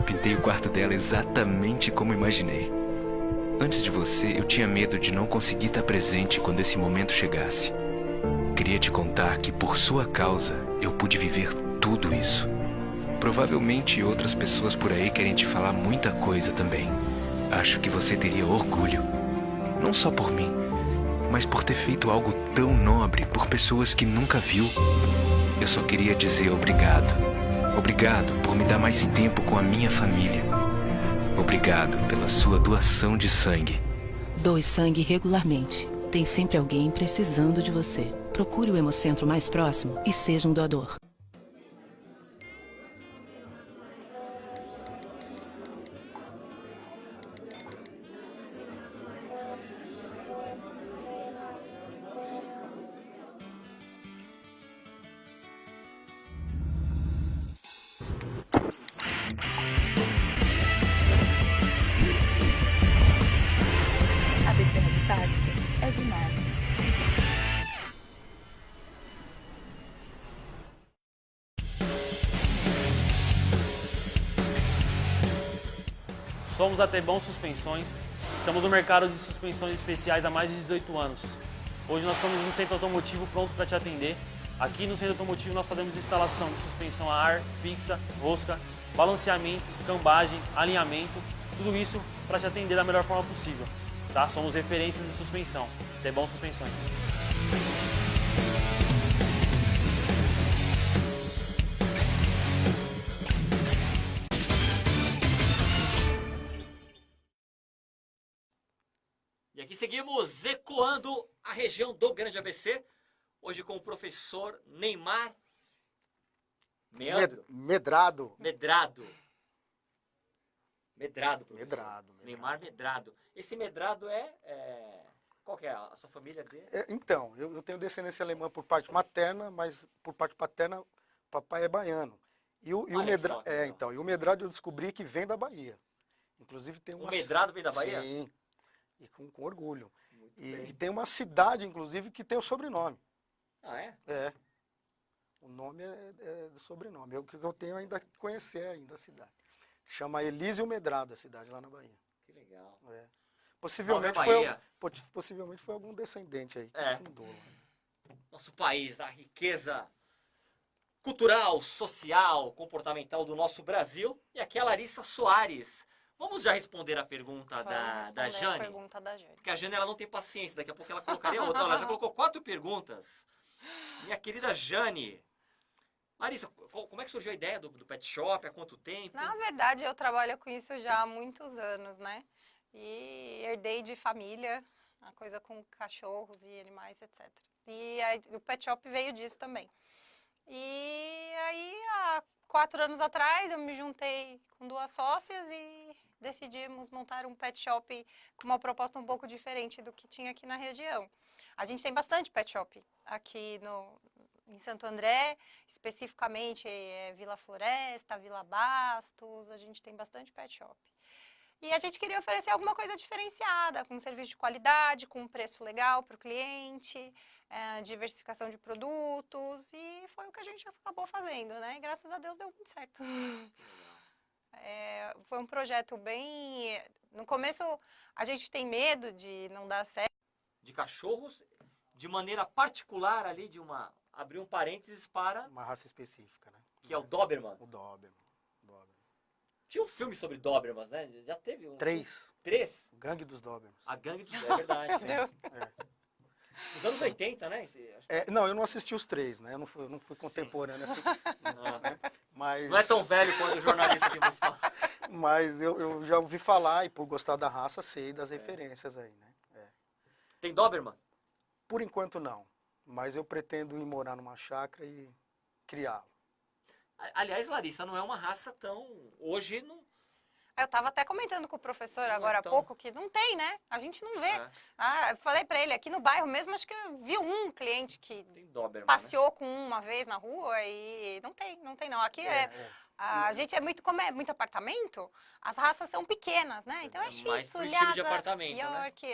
[SPEAKER 10] Pintei o quarto dela exatamente como imaginei. Antes de você, eu tinha medo de não conseguir estar presente quando esse momento chegasse. Queria te contar que por sua causa eu pude viver tudo isso. Provavelmente outras pessoas por aí querem te falar muita coisa também. Acho que você teria orgulho. Não só por mim, mas por ter feito algo tão nobre por pessoas que nunca viu. Eu só queria dizer obrigado. Obrigado por me dar mais tempo com a minha família. Obrigado pela sua doação de sangue.
[SPEAKER 11] Doe sangue regularmente. Tem sempre alguém precisando de você. Procure o Hemocentro mais próximo e seja um doador.
[SPEAKER 12] Somos a Tebon Suspensões. Estamos no mercado de suspensões especiais há mais de 18 anos. Hoje nós estamos no centro automotivo prontos para te atender. Aqui no centro automotivo nós fazemos instalação de suspensão a ar, fixa, rosca, balanceamento, cambagem, alinhamento, tudo isso para te atender da melhor forma possível. Tá? Somos referências de suspensão. Tebon Suspensões.
[SPEAKER 7] E aqui seguimos ecoando a região do Grande ABC, hoje com o professor Neymar Medrado.
[SPEAKER 8] Medrado, professor. Medrado.
[SPEAKER 7] Neymar Medrado. Esse Medrado qual que é a sua família dele?
[SPEAKER 8] Então, eu tenho descendência alemã por parte materna, mas por parte paterna, papai é baiano. E o Medrado, e o Medrado eu descobri que vem da Bahia. Inclusive tem uma...
[SPEAKER 7] O Medrado vem da Bahia?
[SPEAKER 8] Sim. E com orgulho. E tem uma cidade, inclusive, que tem o sobrenome.
[SPEAKER 7] Ah, é?
[SPEAKER 8] É. O nome é do sobrenome. É o que eu tenho ainda que conhecer ainda a cidade. Chama Elísio Medrado, a cidade lá na Bahia.
[SPEAKER 7] Que legal.
[SPEAKER 8] É. Possivelmente foi algum descendente aí que fundou.
[SPEAKER 7] Nosso país, a riqueza cultural, social, comportamental do nosso Brasil. E aqui é a Larissa Soares. Vamos já responder a pergunta da Jane? Porque a Jane ela não tem paciência, daqui a pouco ela colocaria outra. Ela já colocou 4 perguntas. Minha querida Jane. Larissa, como é que surgiu a ideia do pet shop? Há quanto tempo?
[SPEAKER 6] Na verdade, eu trabalho com isso já há muitos anos, né? E herdei de família, a coisa com cachorros e animais, etc. E aí, o pet shop veio disso também. E aí, há 4 anos atrás, eu me juntei com 2 sócias e decidimos montar um pet shop com uma proposta um pouco diferente do que tinha aqui na região. A gente tem bastante pet shop aqui em Santo André, especificamente Vila Floresta, Vila Bastos, a gente tem bastante pet shop. E a gente queria oferecer alguma coisa diferenciada, com um serviço de qualidade, com um preço legal para o cliente, diversificação de produtos, e foi o que a gente acabou fazendo, né? E graças a Deus deu muito certo. Foi um projeto bem... No começo, a gente tem medo de não dar certo.
[SPEAKER 7] De cachorros, de maneira particular ali, abrir um parênteses para...
[SPEAKER 8] Uma raça específica, né?
[SPEAKER 7] Que é o Doberman.
[SPEAKER 8] O Doberman.
[SPEAKER 7] Tinha um filme sobre Dobermans, né? Já teve um...
[SPEAKER 8] 3.
[SPEAKER 7] 3?
[SPEAKER 8] Gangue dos Dobermans.
[SPEAKER 7] A Gangue dos Dobermans, é verdade.
[SPEAKER 6] Meu Deus.
[SPEAKER 7] Nos anos 80, né?
[SPEAKER 8] Não, eu não assisti os 3, né? Eu não fui contemporâneo assim. Né? Mas...
[SPEAKER 7] Não é tão velho quanto o jornalista que você fala.
[SPEAKER 8] Mas eu já ouvi falar e por gostar da raça sei das referências aí, né?
[SPEAKER 7] Tem Doberman?
[SPEAKER 8] Por enquanto não. Mas eu pretendo ir morar numa chácara e criá-lo.
[SPEAKER 7] Aliás, Larissa, não é uma raça tão... Hoje não...
[SPEAKER 6] Eu estava até comentando com o professor agora há pouco que não tem, né? A gente não vê. Eu falei para ele, aqui no bairro mesmo, acho que eu vi um cliente que
[SPEAKER 7] Doberman,
[SPEAKER 6] passeou com uma vez na rua e não tem não. Aqui a gente como é muito apartamento, as raças são pequenas, né? Então é Shih Tzu,
[SPEAKER 7] estilo de apartamento,
[SPEAKER 6] York,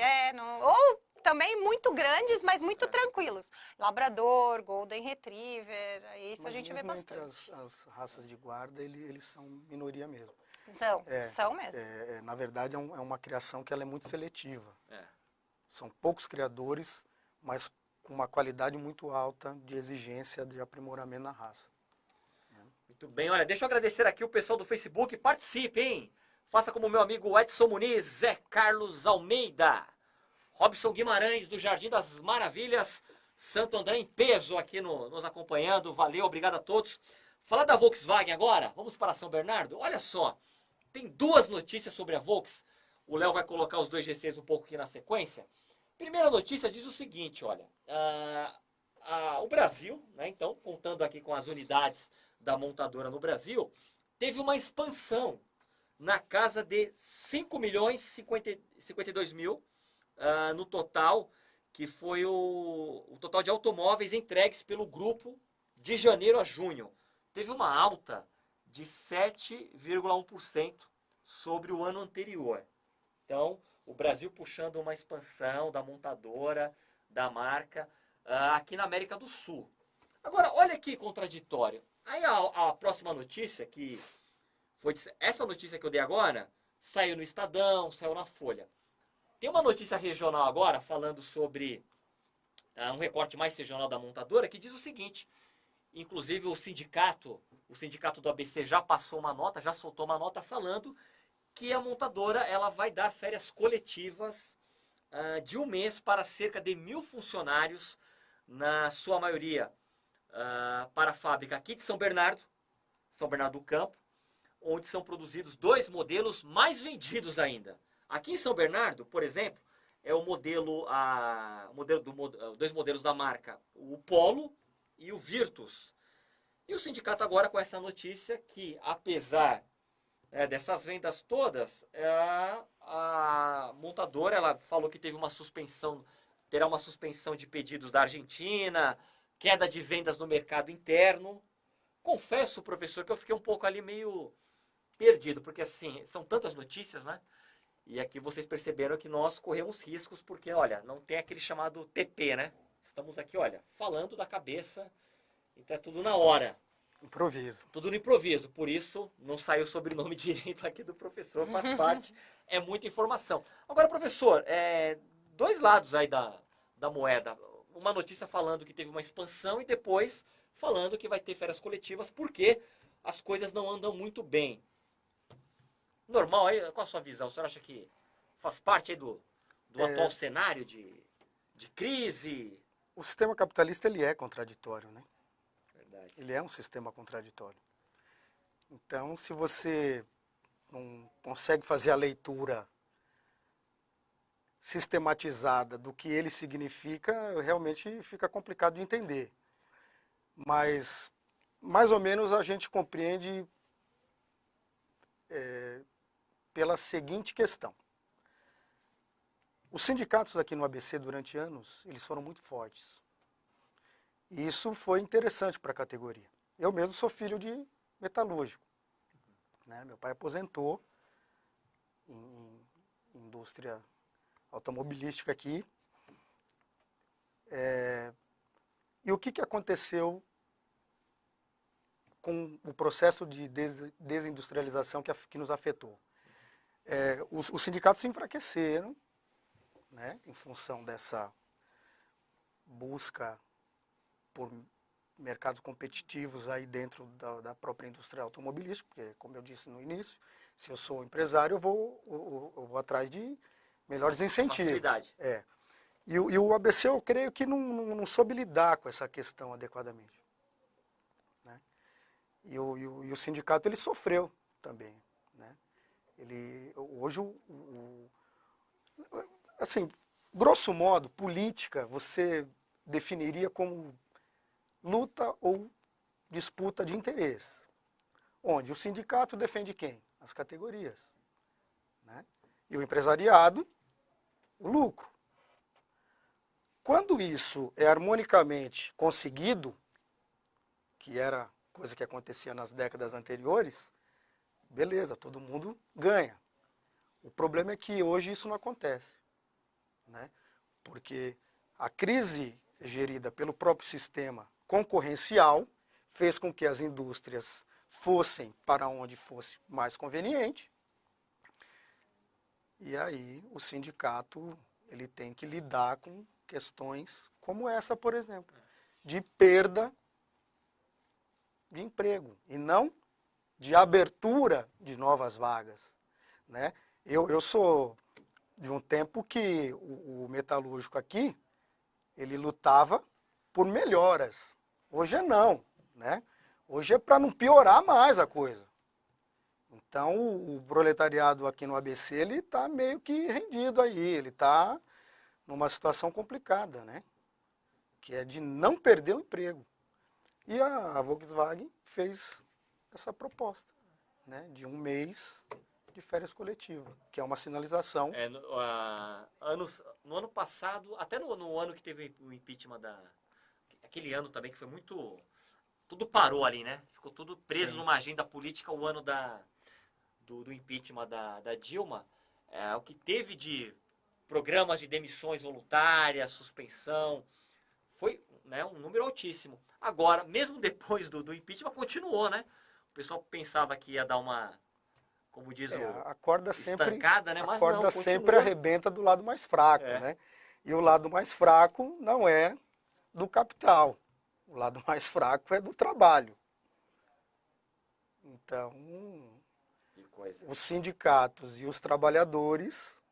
[SPEAKER 6] ou também muito grandes, mas muito tranquilos. Labrador, Golden Retriever, isso
[SPEAKER 8] mas
[SPEAKER 6] a gente vê bastante.
[SPEAKER 8] Entre as raças de guarda, eles são minoria mesmo.
[SPEAKER 6] São mesmo.
[SPEAKER 8] Na verdade, é uma criação que ela é muito seletiva. São poucos criadores, mas com uma qualidade muito alta de exigência de aprimoramento na raça.
[SPEAKER 7] Muito bem, olha, deixa eu agradecer aqui o pessoal do Facebook. Participe, hein? Faça como meu amigo Edson Muniz, Zé Carlos Almeida, Robson Guimarães, do Jardim das Maravilhas, Santo André em peso aqui nos acompanhando. Valeu, obrigado a todos. Falar da Volkswagen agora, vamos para São Bernardo. Olha só, tem 2 notícias sobre a Volks. O Léo vai colocar os 2 GCs um pouco aqui na sequência. Primeira notícia diz o seguinte, olha. O Brasil, né, então, contando aqui com as unidades da montadora no Brasil, teve uma expansão na casa de 5.052.000 no total, que foi o total de automóveis entregues pelo grupo de janeiro a junho. Teve uma alta de 7,1% sobre o ano anterior. Então, o Brasil puxando uma expansão da montadora, da marca, aqui na América do Sul. Agora, olha que contraditório. Aí a próxima notícia, que foi essa notícia que eu dei agora, saiu no Estadão, saiu na Folha. Tem uma notícia regional agora, falando sobre um recorte mais regional da montadora, que diz o seguinte, inclusive o sindicato do ABC já passou uma nota, já soltou uma nota falando que a montadora ela vai dar férias coletivas de 1 mês para cerca de 1.000 funcionários, na sua maioria para a fábrica aqui de São Bernardo do Campo, onde são produzidos 2 modelos mais vendidos ainda. Aqui em São Bernardo, por exemplo, é o modelo, 2 modelos da marca, o Polo e o Virtus. E o sindicato agora com essa notícia que, apesar dessas vendas todas, a montadora ela falou que teve terá uma suspensão de pedidos da Argentina, queda de vendas no mercado interno. Confesso, professor, que eu fiquei um pouco ali meio perdido, porque assim, são tantas notícias, né? E aqui vocês perceberam que nós corremos riscos, porque, olha, não tem aquele chamado TP, né? Estamos aqui, olha, falando da cabeça, então é tudo na hora.
[SPEAKER 8] Improviso.
[SPEAKER 7] Tudo no improviso, por isso não saiu o sobrenome direito aqui do professor, faz parte, é muita informação. Agora, professor, 2 lados aí da moeda. Uma notícia falando que teve uma expansão e depois falando que vai ter férias coletivas, porque as coisas não andam muito bem. Normal, aí, qual a sua visão? O senhor acha que faz parte aí do atual cenário de crise?
[SPEAKER 8] O sistema capitalista ele é contraditório, né?
[SPEAKER 7] Verdade.
[SPEAKER 8] Ele é um sistema contraditório. Então, se você não consegue fazer a leitura sistematizada do que ele significa, realmente fica complicado de entender. Mas, mais ou menos, a gente compreende pela seguinte questão. Os sindicatos aqui no ABC, durante anos, eles foram muito fortes. E isso foi interessante para a categoria. Eu mesmo sou filho de metalúrgico, né? Meu pai aposentou em indústria automobilística aqui. E o que aconteceu com o processo de desindustrialização que nos afetou? Os sindicatos se enfraqueceram, né, em função dessa busca por mercados competitivos aí dentro da própria indústria automobilística, porque, como eu disse no início, se eu sou empresário, eu vou atrás de melhores incentivos.
[SPEAKER 7] Facilidade.
[SPEAKER 8] E o ABC, eu creio que não soube lidar com essa questão adequadamente, né? E o sindicato, ele sofreu também, né? Hoje, assim, grosso modo, política, você definiria como luta ou disputa de interesse, onde o sindicato defende quem? As categorias, né? E o empresariado, o lucro. Quando isso é harmonicamente conseguido, que era coisa que acontecia nas décadas anteriores, beleza, todo mundo ganha. O problema é que hoje isso não acontece, né? Porque a crise gerida pelo próprio sistema concorrencial fez com que as indústrias fossem para onde fosse mais conveniente. E aí o sindicato ele tem que lidar com questões como essa, por exemplo, de perda de emprego e não de abertura de novas vagas, né? Eu sou de um tempo que o metalúrgico aqui, ele lutava por melhoras. Hoje não, né? Hoje é para não piorar mais a coisa. Então o proletariado aqui no ABC, ele está meio que rendido aí, ele está numa situação complicada, né? Que é de não perder o emprego. E a Volkswagen fez essa proposta, né? De 1 mês de férias coletivas, que é uma sinalização.
[SPEAKER 7] No ano passado, até no ano que teve o impeachment aquele ano também que foi muito... Tudo parou ali, né? Ficou tudo preso numa agenda política o ano do impeachment da Dilma. O que teve de programas de demissões voluntárias, suspensão, foi, né, um número altíssimo. Agora, mesmo depois do impeachment, continuou, né? O pessoal pensava que ia dar uma como diz
[SPEAKER 8] A corda sempre,
[SPEAKER 7] estancada, né?
[SPEAKER 8] a
[SPEAKER 7] Mas
[SPEAKER 8] corda
[SPEAKER 7] não,
[SPEAKER 8] sempre
[SPEAKER 7] continua.
[SPEAKER 8] arrebenta do lado mais fraco,
[SPEAKER 7] É.
[SPEAKER 8] né? E o lado mais fraco não é do capital. O lado mais fraco é do trabalho. Então,
[SPEAKER 7] Que coisa.
[SPEAKER 8] os sindicatos e os trabalhadores,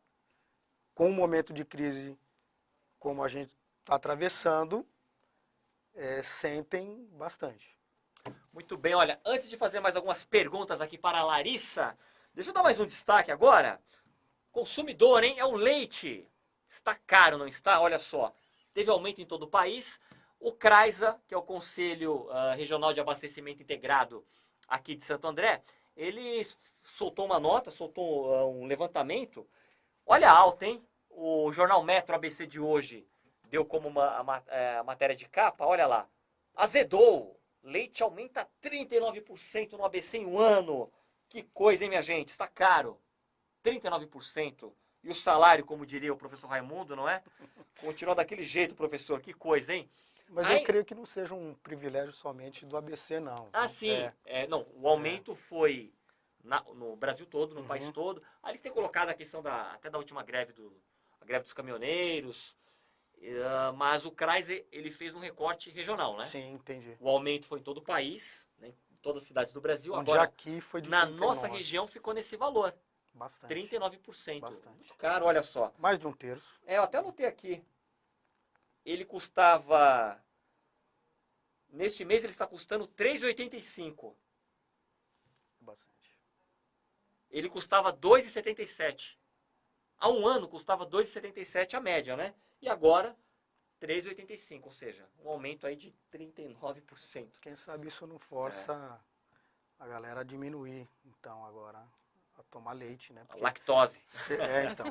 [SPEAKER 8] com um momento de crise como a gente está atravessando, sentem bastante.
[SPEAKER 7] Muito bem, olha, antes de fazer mais algumas perguntas aqui para a Larissa, deixa eu dar mais um destaque agora. Consumidor, hein? É o leite. Está caro, não está? Olha só, teve aumento em todo o país. O CRAISA, que é o Conselho Regional de Abastecimento Integrado aqui de Santo André, ele soltou uma nota, soltou um levantamento. Olha a alta, hein? O jornal Metro ABC de hoje deu como uma matéria de capa, olha lá. Azedou. Leite aumenta 39% no ABC em um ano. Que coisa, hein, minha gente? Está caro. 39%. E o salário, como diria o professor Raimundo, não é? Continua daquele jeito, professor. Que coisa, hein?
[SPEAKER 8] Mas eu creio que não seja um privilégio somente do ABC, não.
[SPEAKER 7] Ah, sim. Não, o aumento foi no Brasil todo, no país todo. Aí eles têm colocado a questão até da última greve, a greve dos caminhoneiros. Mas o CRAS, ele fez um recorte regional, né?
[SPEAKER 8] Sim, entendi.
[SPEAKER 7] O aumento foi em todo o país, né, em todas as cidades do Brasil.
[SPEAKER 8] Onde
[SPEAKER 7] agora,
[SPEAKER 8] aqui foi de
[SPEAKER 7] na
[SPEAKER 8] 39.
[SPEAKER 7] nossa região ficou nesse valor.
[SPEAKER 8] Bastante.
[SPEAKER 7] 39%.
[SPEAKER 8] Bastante.
[SPEAKER 7] Muito caro, olha só.
[SPEAKER 8] Mais de um terço.
[SPEAKER 7] Eu até anotei aqui. Ele custava... Neste mês ele está custando R$ 3,85.
[SPEAKER 8] Bastante.
[SPEAKER 7] Ele custava R$ 2,77. Há um ano custava R$ 2,77 a média, né? E agora, R$ 3,85, ou seja, um aumento aí de 39%.
[SPEAKER 8] Quem sabe isso não força a galera a diminuir, então, agora, a tomar leite, né? Porque,
[SPEAKER 7] lactose.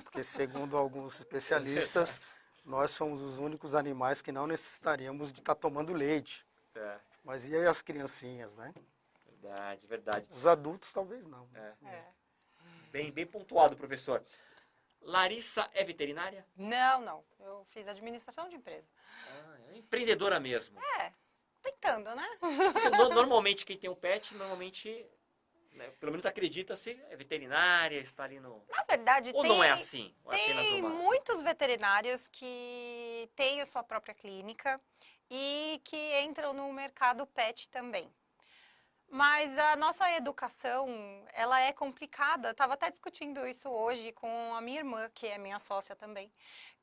[SPEAKER 8] Porque segundo alguns especialistas, nós somos os únicos animais que não necessitaríamos de estar tomando leite. Mas e aí as criancinhas, né?
[SPEAKER 7] Verdade, verdade.
[SPEAKER 8] Os adultos talvez não.
[SPEAKER 7] Bem pontuado, professor. Larissa é veterinária?
[SPEAKER 6] Não. Eu fiz administração de empresa.
[SPEAKER 7] É empreendedora mesmo.
[SPEAKER 6] Tentando, né?
[SPEAKER 7] Porque normalmente quem tem um pet, né, pelo menos acredita-se, é veterinária, está ali no...
[SPEAKER 6] Na verdade,
[SPEAKER 7] Ou não é assim? Ou é apenas
[SPEAKER 6] tem
[SPEAKER 7] uma...
[SPEAKER 6] muitos veterinários que têm a sua própria clínica e que entram no mercado pet também. Mas a nossa educação, ela é complicada. Estava até discutindo isso hoje com a minha irmã, que é minha sócia também.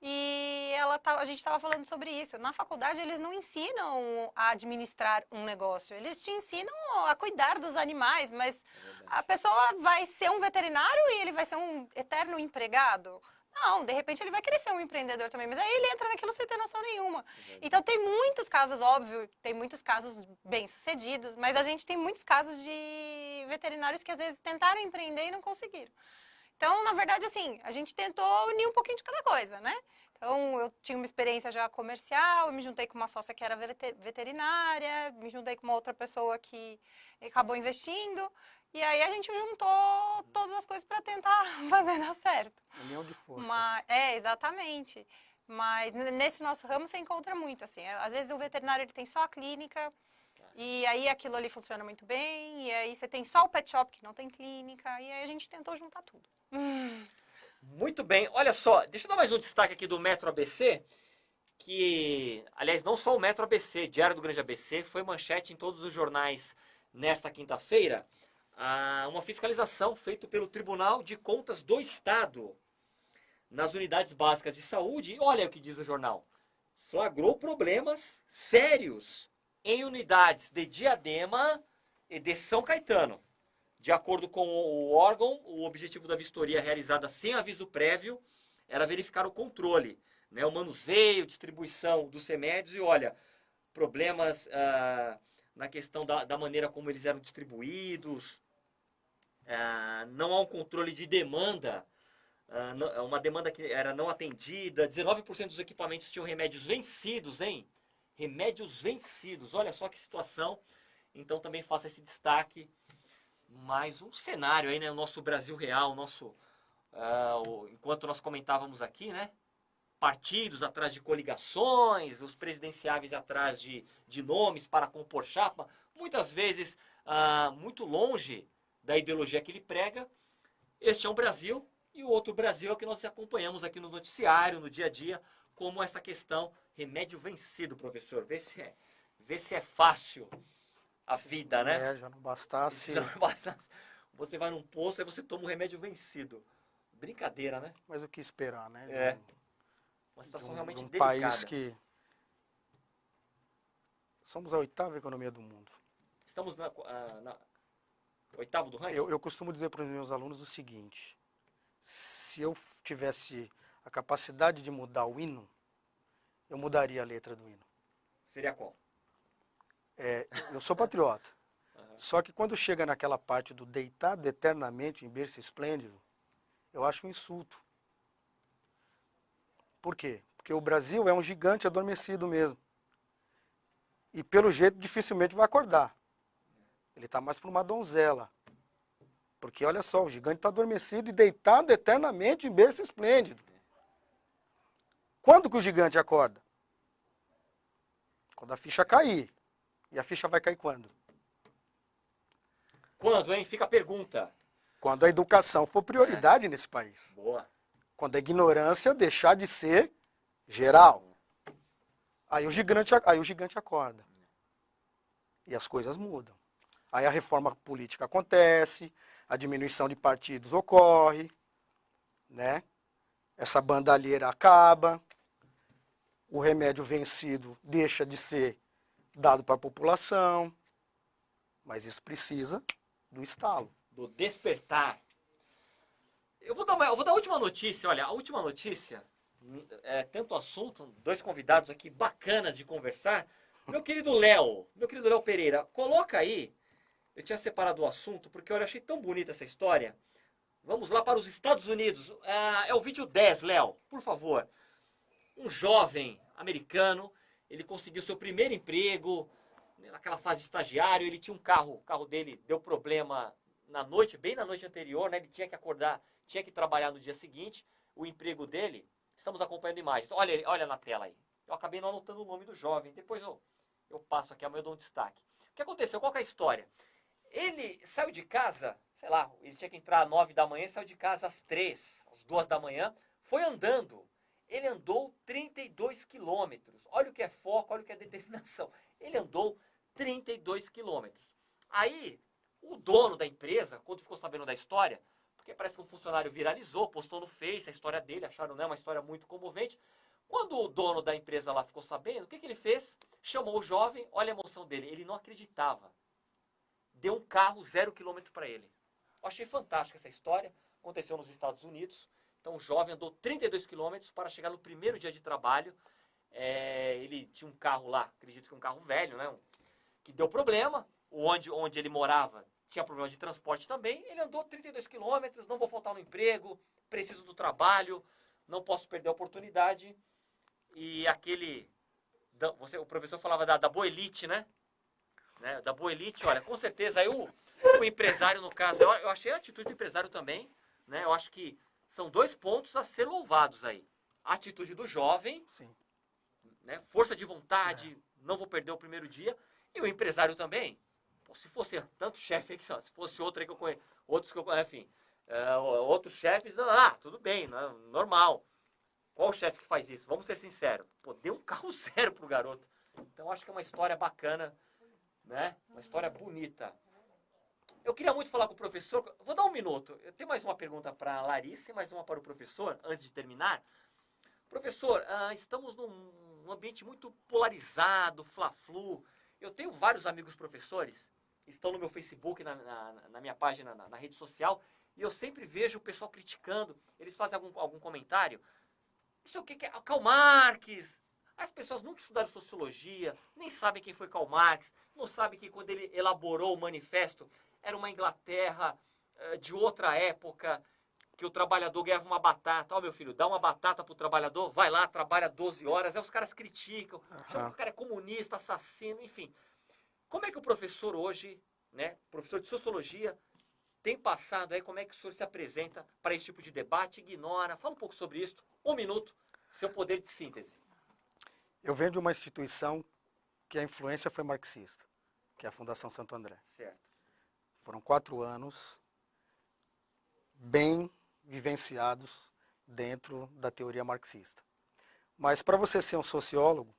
[SPEAKER 6] E a gente estava falando sobre isso. Na faculdade, eles não ensinam a administrar um negócio. Eles te ensinam a cuidar dos animais, mas a pessoa vai ser um veterinário e ele vai ser um eterno empregado? Não, de repente ele vai querer ser um empreendedor também, mas aí ele entra naquilo sem ter noção nenhuma. Então tem muitos casos, óbvio, tem muitos casos bem-sucedidos, mas a gente tem muitos casos de veterinários que às vezes tentaram empreender e não conseguiram. Então, na verdade, assim, a gente tentou unir um pouquinho de cada coisa, né? Então, eu tinha uma experiência já comercial, eu me juntei com uma sócia que era veterinária, me juntei com uma outra pessoa que acabou investindo. E aí a gente juntou todas as coisas para tentar fazer dar certo.
[SPEAKER 8] União de forças.
[SPEAKER 6] Exatamente. Mas nesse nosso ramo você encontra muito, assim. Às vezes o veterinário ele tem só a clínica, e aí aquilo ali funciona muito bem, e aí você tem só o pet shop que não tem clínica, e aí a gente tentou juntar tudo.
[SPEAKER 7] Muito bem, olha só, deixa eu dar mais um destaque aqui do Metro ABC, que, aliás, não só o Metro ABC, Diário do Grande ABC, foi manchete em todos os jornais nesta quinta-feira, uma fiscalização feita pelo Tribunal de Contas do Estado nas unidades básicas de saúde. E olha o que diz o jornal. Flagrou problemas sérios em unidades de Diadema e de São Caetano. De acordo com o órgão, o objetivo da vistoria realizada sem aviso prévio era verificar o controle, né, o manuseio, distribuição dos remédios e, olha, problemas na questão da maneira como eles eram distribuídos. Não há um controle de demanda, uma demanda que era não atendida. 19% dos equipamentos tinham remédios vencidos, hein? Remédios vencidos, olha só que situação. Então também faço esse destaque. Mais um cenário aí, né? O nosso Brasil real, enquanto nós comentávamos aqui, né? Partidos atrás de coligações, os presidenciáveis atrás de nomes para compor chapa, muitas vezes muito longe da ideologia que ele prega, Este é um Brasil e o outro Brasil é o que nós acompanhamos aqui no noticiário, no dia a dia, como essa questão remédio vencido, professor. Vê se é fácil a vida, né?
[SPEAKER 8] Já não bastasse.
[SPEAKER 7] Já não bastasse. Você vai num posto e você toma um remédio vencido. Brincadeira, né?
[SPEAKER 8] Mas o que esperar, né?
[SPEAKER 7] É. Uma situação realmente
[SPEAKER 8] de um
[SPEAKER 7] delicada.
[SPEAKER 8] país que somos a 8ª economia do mundo.
[SPEAKER 7] Estamos na 8º do ranking?
[SPEAKER 8] Eu costumo dizer para os meus alunos o seguinte: se eu tivesse a capacidade de mudar o hino, eu mudaria a letra do hino.
[SPEAKER 7] Seria qual?
[SPEAKER 8] Eu sou patriota. Só que quando chega naquela parte do deitado eternamente em berço esplêndido, eu acho um insulto. Por quê? Porque o Brasil é um gigante adormecido mesmo. E pelo jeito dificilmente vai acordar. Ele está mais para uma donzela. Porque olha só, o gigante está adormecido e deitado eternamente em berço esplêndido. Quando que o gigante acorda? Quando a ficha cair. E a ficha vai cair quando?
[SPEAKER 7] Quando, hein? Fica a pergunta.
[SPEAKER 8] Quando a educação for prioridade nesse país.
[SPEAKER 7] Boa.
[SPEAKER 8] Quando a ignorância deixar de ser geral. Aí o gigante acorda. E as coisas mudam. Aí a reforma política acontece, a diminuição de partidos ocorre, né? Essa bandalheira acaba, o remédio vencido deixa de ser dado para a população, mas isso precisa do estalo.
[SPEAKER 7] Do despertar. Eu vou dar a última notícia. Olha, a última notícia, tanto assunto, 2 convidados aqui bacanas de conversar. Meu querido Léo Pereira, coloca aí, eu tinha separado o assunto, porque olha, eu achei tão bonita essa história. Vamos lá para os Estados Unidos. É o vídeo 10, Léo, por favor. Um jovem americano, ele conseguiu seu primeiro emprego, naquela fase de estagiário, ele tinha um carro, o carro dele deu problema na noite, bem na noite anterior, né? Ele tinha que acordar, tinha que trabalhar no dia seguinte. O emprego dele, estamos acompanhando imagens, olha na tela aí. Eu acabei não anotando o nome do jovem, depois eu passo aqui, amanhã eu dou um destaque. O que aconteceu? Qual que é a história? Ele saiu de casa, sei lá, ele tinha que entrar às 9 da manhã, saiu de casa às 3, às 2 da manhã, foi andando. Ele andou 32 quilômetros. Olha o que é foco, olha o que é determinação. Ele andou 32 quilômetros. Aí, o dono da empresa, quando ficou sabendo da história, porque parece que um funcionário viralizou, postou no Face a história dele, acharam, né, uma história muito comovente. Quando o dono da empresa lá ficou sabendo, o que ele fez? Chamou o jovem, olha a emoção dele, ele não acreditava. Deu um carro 0 quilômetro para ele. Eu achei fantástica essa história, aconteceu nos Estados Unidos. Então o jovem andou 32 quilômetros para chegar no primeiro dia de trabalho. Ele tinha um carro lá, acredito que um carro velho, né? Que deu problema. Onde ele morava tinha problema de transporte também. Ele andou 32 quilômetros, não vou faltar no emprego, preciso do trabalho, não posso perder a oportunidade. E o professor falava da boa elite, né? Da boa elite, olha, com certeza aí o empresário, no caso, eu achei a atitude do empresário também, né? Eu acho que são 2 pontos a ser louvados aí. A atitude do jovem,
[SPEAKER 8] sim,
[SPEAKER 7] né? Força de vontade, não vou perder o primeiro dia. E o empresário também. Pô, se fosse tanto chefe aí, se fosse outro aí que eu conheço, outros que eu conheço, enfim, outros chefes, tudo bem, normal. Qual o chefe que faz isso? Vamos ser sinceros. Pô, deu um carro 0 pro garoto. Então acho que é uma história bacana, né? Uma história bonita. Eu queria muito falar com o professor. Vou dar um minuto. Eu tenho mais uma pergunta para a Larissa e mais uma para o professor, antes de terminar. Professor, estamos num ambiente muito polarizado, fla-flu. Eu tenho vários amigos professores, estão no meu Facebook, na minha página, na rede social, e eu sempre vejo o pessoal criticando. Eles fazem algum comentário. Não sei o que é Karl Marx. As pessoas nunca estudaram sociologia, nem sabem quem foi Karl Marx, não sabem que quando ele elaborou o manifesto, era uma Inglaterra de outra época, que o trabalhador ganhava uma batata. Ó, meu filho, dá uma batata pro trabalhador, vai lá, trabalha 12 horas. Aí os caras criticam, chamam que o cara é comunista, assassino, enfim. Como é que o professor hoje, né, professor de sociologia, tem passado aí, como é que o senhor se apresenta para esse tipo de debate? Ignora, fala um pouco sobre isso. 1 minuto, seu poder de síntese.
[SPEAKER 8] Eu venho de uma instituição que a influência foi marxista, que é a Fundação Santo André.
[SPEAKER 7] Certo.
[SPEAKER 8] Foram 4 anos bem vivenciados dentro da teoria marxista. Mas para você ser um sociólogo,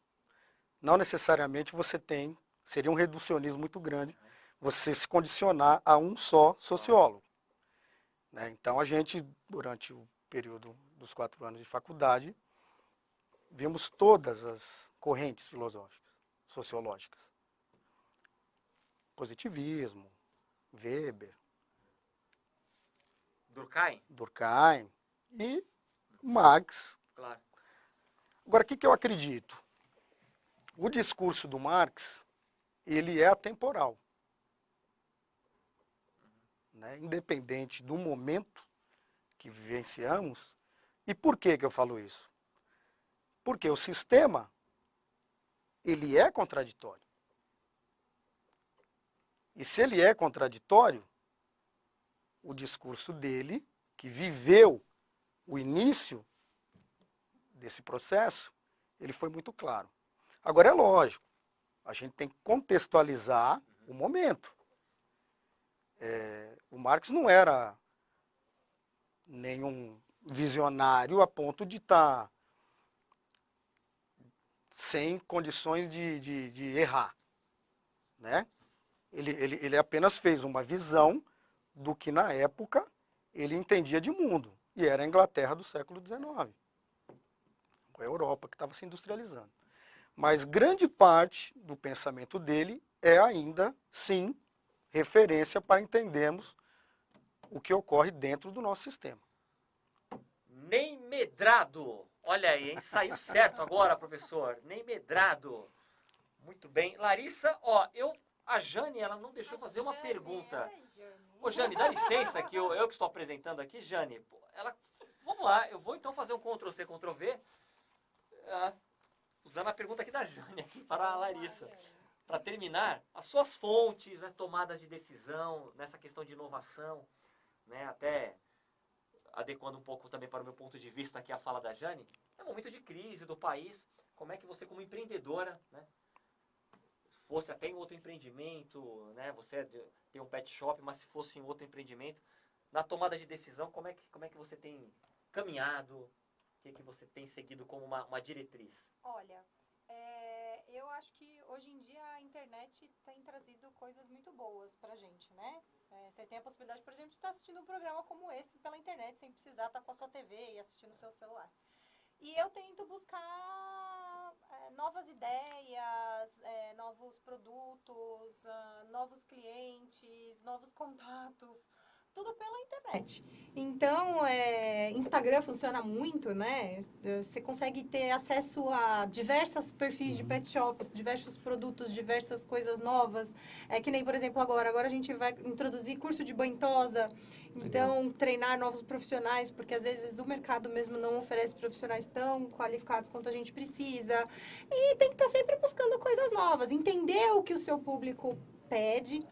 [SPEAKER 8] não necessariamente seria um reducionismo muito grande, você se condicionar a um só sociólogo. Né? Então a gente, durante o período dos 4 anos de faculdade, vimos todas as correntes filosóficas, sociológicas. Positivismo, Weber, Durkheim e Marx.
[SPEAKER 7] Claro.
[SPEAKER 8] Agora, o que eu acredito? O discurso do Marx, ele é atemporal. Né? Independente do momento que vivenciamos. E por que eu falo isso? Porque o sistema, ele é contraditório. E se ele é contraditório, o discurso dele, que viveu o início desse processo, ele foi muito claro. Agora é lógico, a gente tem que contextualizar o momento. O Marx não era nenhum visionário a ponto de estar sem condições de errar. Né? Ele apenas fez uma visão do que na época ele entendia de mundo. E era a Inglaterra do século XIX. A Europa que estava se industrializando. Mas grande parte do pensamento dele é ainda, sim, referência para entendermos o que ocorre dentro do nosso sistema.
[SPEAKER 7] Nem medrado. Olha aí, hein? Saiu certo agora, professor. Nem medrado. Muito bem. Larissa, a Jane, ela não deixou fazer uma pergunta. Ô, Jane, dá licença que eu que estou apresentando aqui, Jane. Vamos lá, eu vou então fazer um Ctrl+C, Ctrl+V, usando a pergunta aqui da Jane, aqui para a Larissa. Para terminar, as suas fontes, né, tomadas de decisão, nessa questão de inovação, né, até adequando um pouco também para o meu ponto de vista aqui a fala da Jane, é um momento de crise do país, como é que você como empreendedora, né, fosse até em outro empreendimento, né, você tem um pet shop, mas se fosse em outro empreendimento, na tomada de decisão, como é que você tem caminhado, o que você tem seguido como uma diretriz?
[SPEAKER 6] Olha, eu acho que hoje em dia a internet tem trazido coisas muito boas pra gente, né? Você tem a possibilidade, por exemplo, de estar assistindo um programa como esse pela internet, sem precisar estar com a sua TV e assistir no seu celular. E eu tento buscar novas ideias, novos produtos, novos clientes, novos contatos, tudo pela internet. Então, Instagram funciona muito, né? Você consegue ter acesso a diversos perfis de pet shops, diversos produtos, diversas coisas novas. Que nem, por exemplo, agora a gente vai introduzir curso de banho-tosa. Então, treinar novos profissionais, porque às vezes o mercado mesmo não oferece profissionais tão qualificados quanto a gente precisa. E tem que estar sempre buscando coisas novas, entender o que o seu público pede.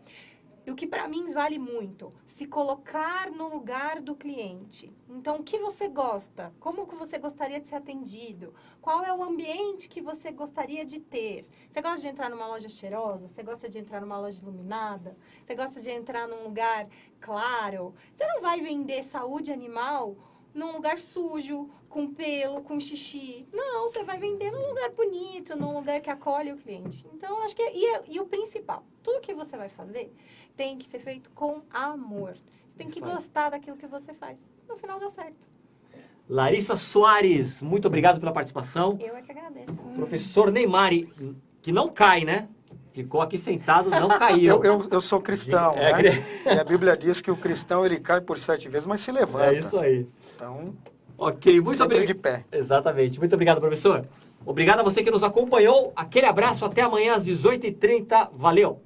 [SPEAKER 6] E o que para mim vale muito, se colocar no lugar do cliente. Então, o que você gosta? Como que você gostaria de ser atendido? Qual é o ambiente que você gostaria de ter? Você gosta de entrar numa loja cheirosa? Você gosta de entrar numa loja iluminada? Você gosta de entrar num lugar claro? Você não vai vender saúde animal num lugar sujo, com pelo, com xixi. Não, você vai vender num lugar bonito, num lugar que acolhe o cliente. Então, acho que e o principal, tudo que você vai fazer tem que ser feito com amor. Você tem que gostar daquilo que você faz. No final dá certo.
[SPEAKER 7] Larissa Soares, muito obrigado pela participação.
[SPEAKER 6] Eu é que agradeço.
[SPEAKER 7] Professor Neymari, que não cai, né? Ficou aqui sentado, não caiu.
[SPEAKER 8] Eu sou cristão, né? E a Bíblia diz que o cristão, ele cai por 7 vezes, mas se levanta.
[SPEAKER 7] É isso aí.
[SPEAKER 8] Então,
[SPEAKER 7] ok, muito obrigado.
[SPEAKER 8] de pé.
[SPEAKER 7] Exatamente. Muito obrigado, professor. Obrigado a você que nos acompanhou. Aquele abraço, até amanhã às 18h30. Valeu!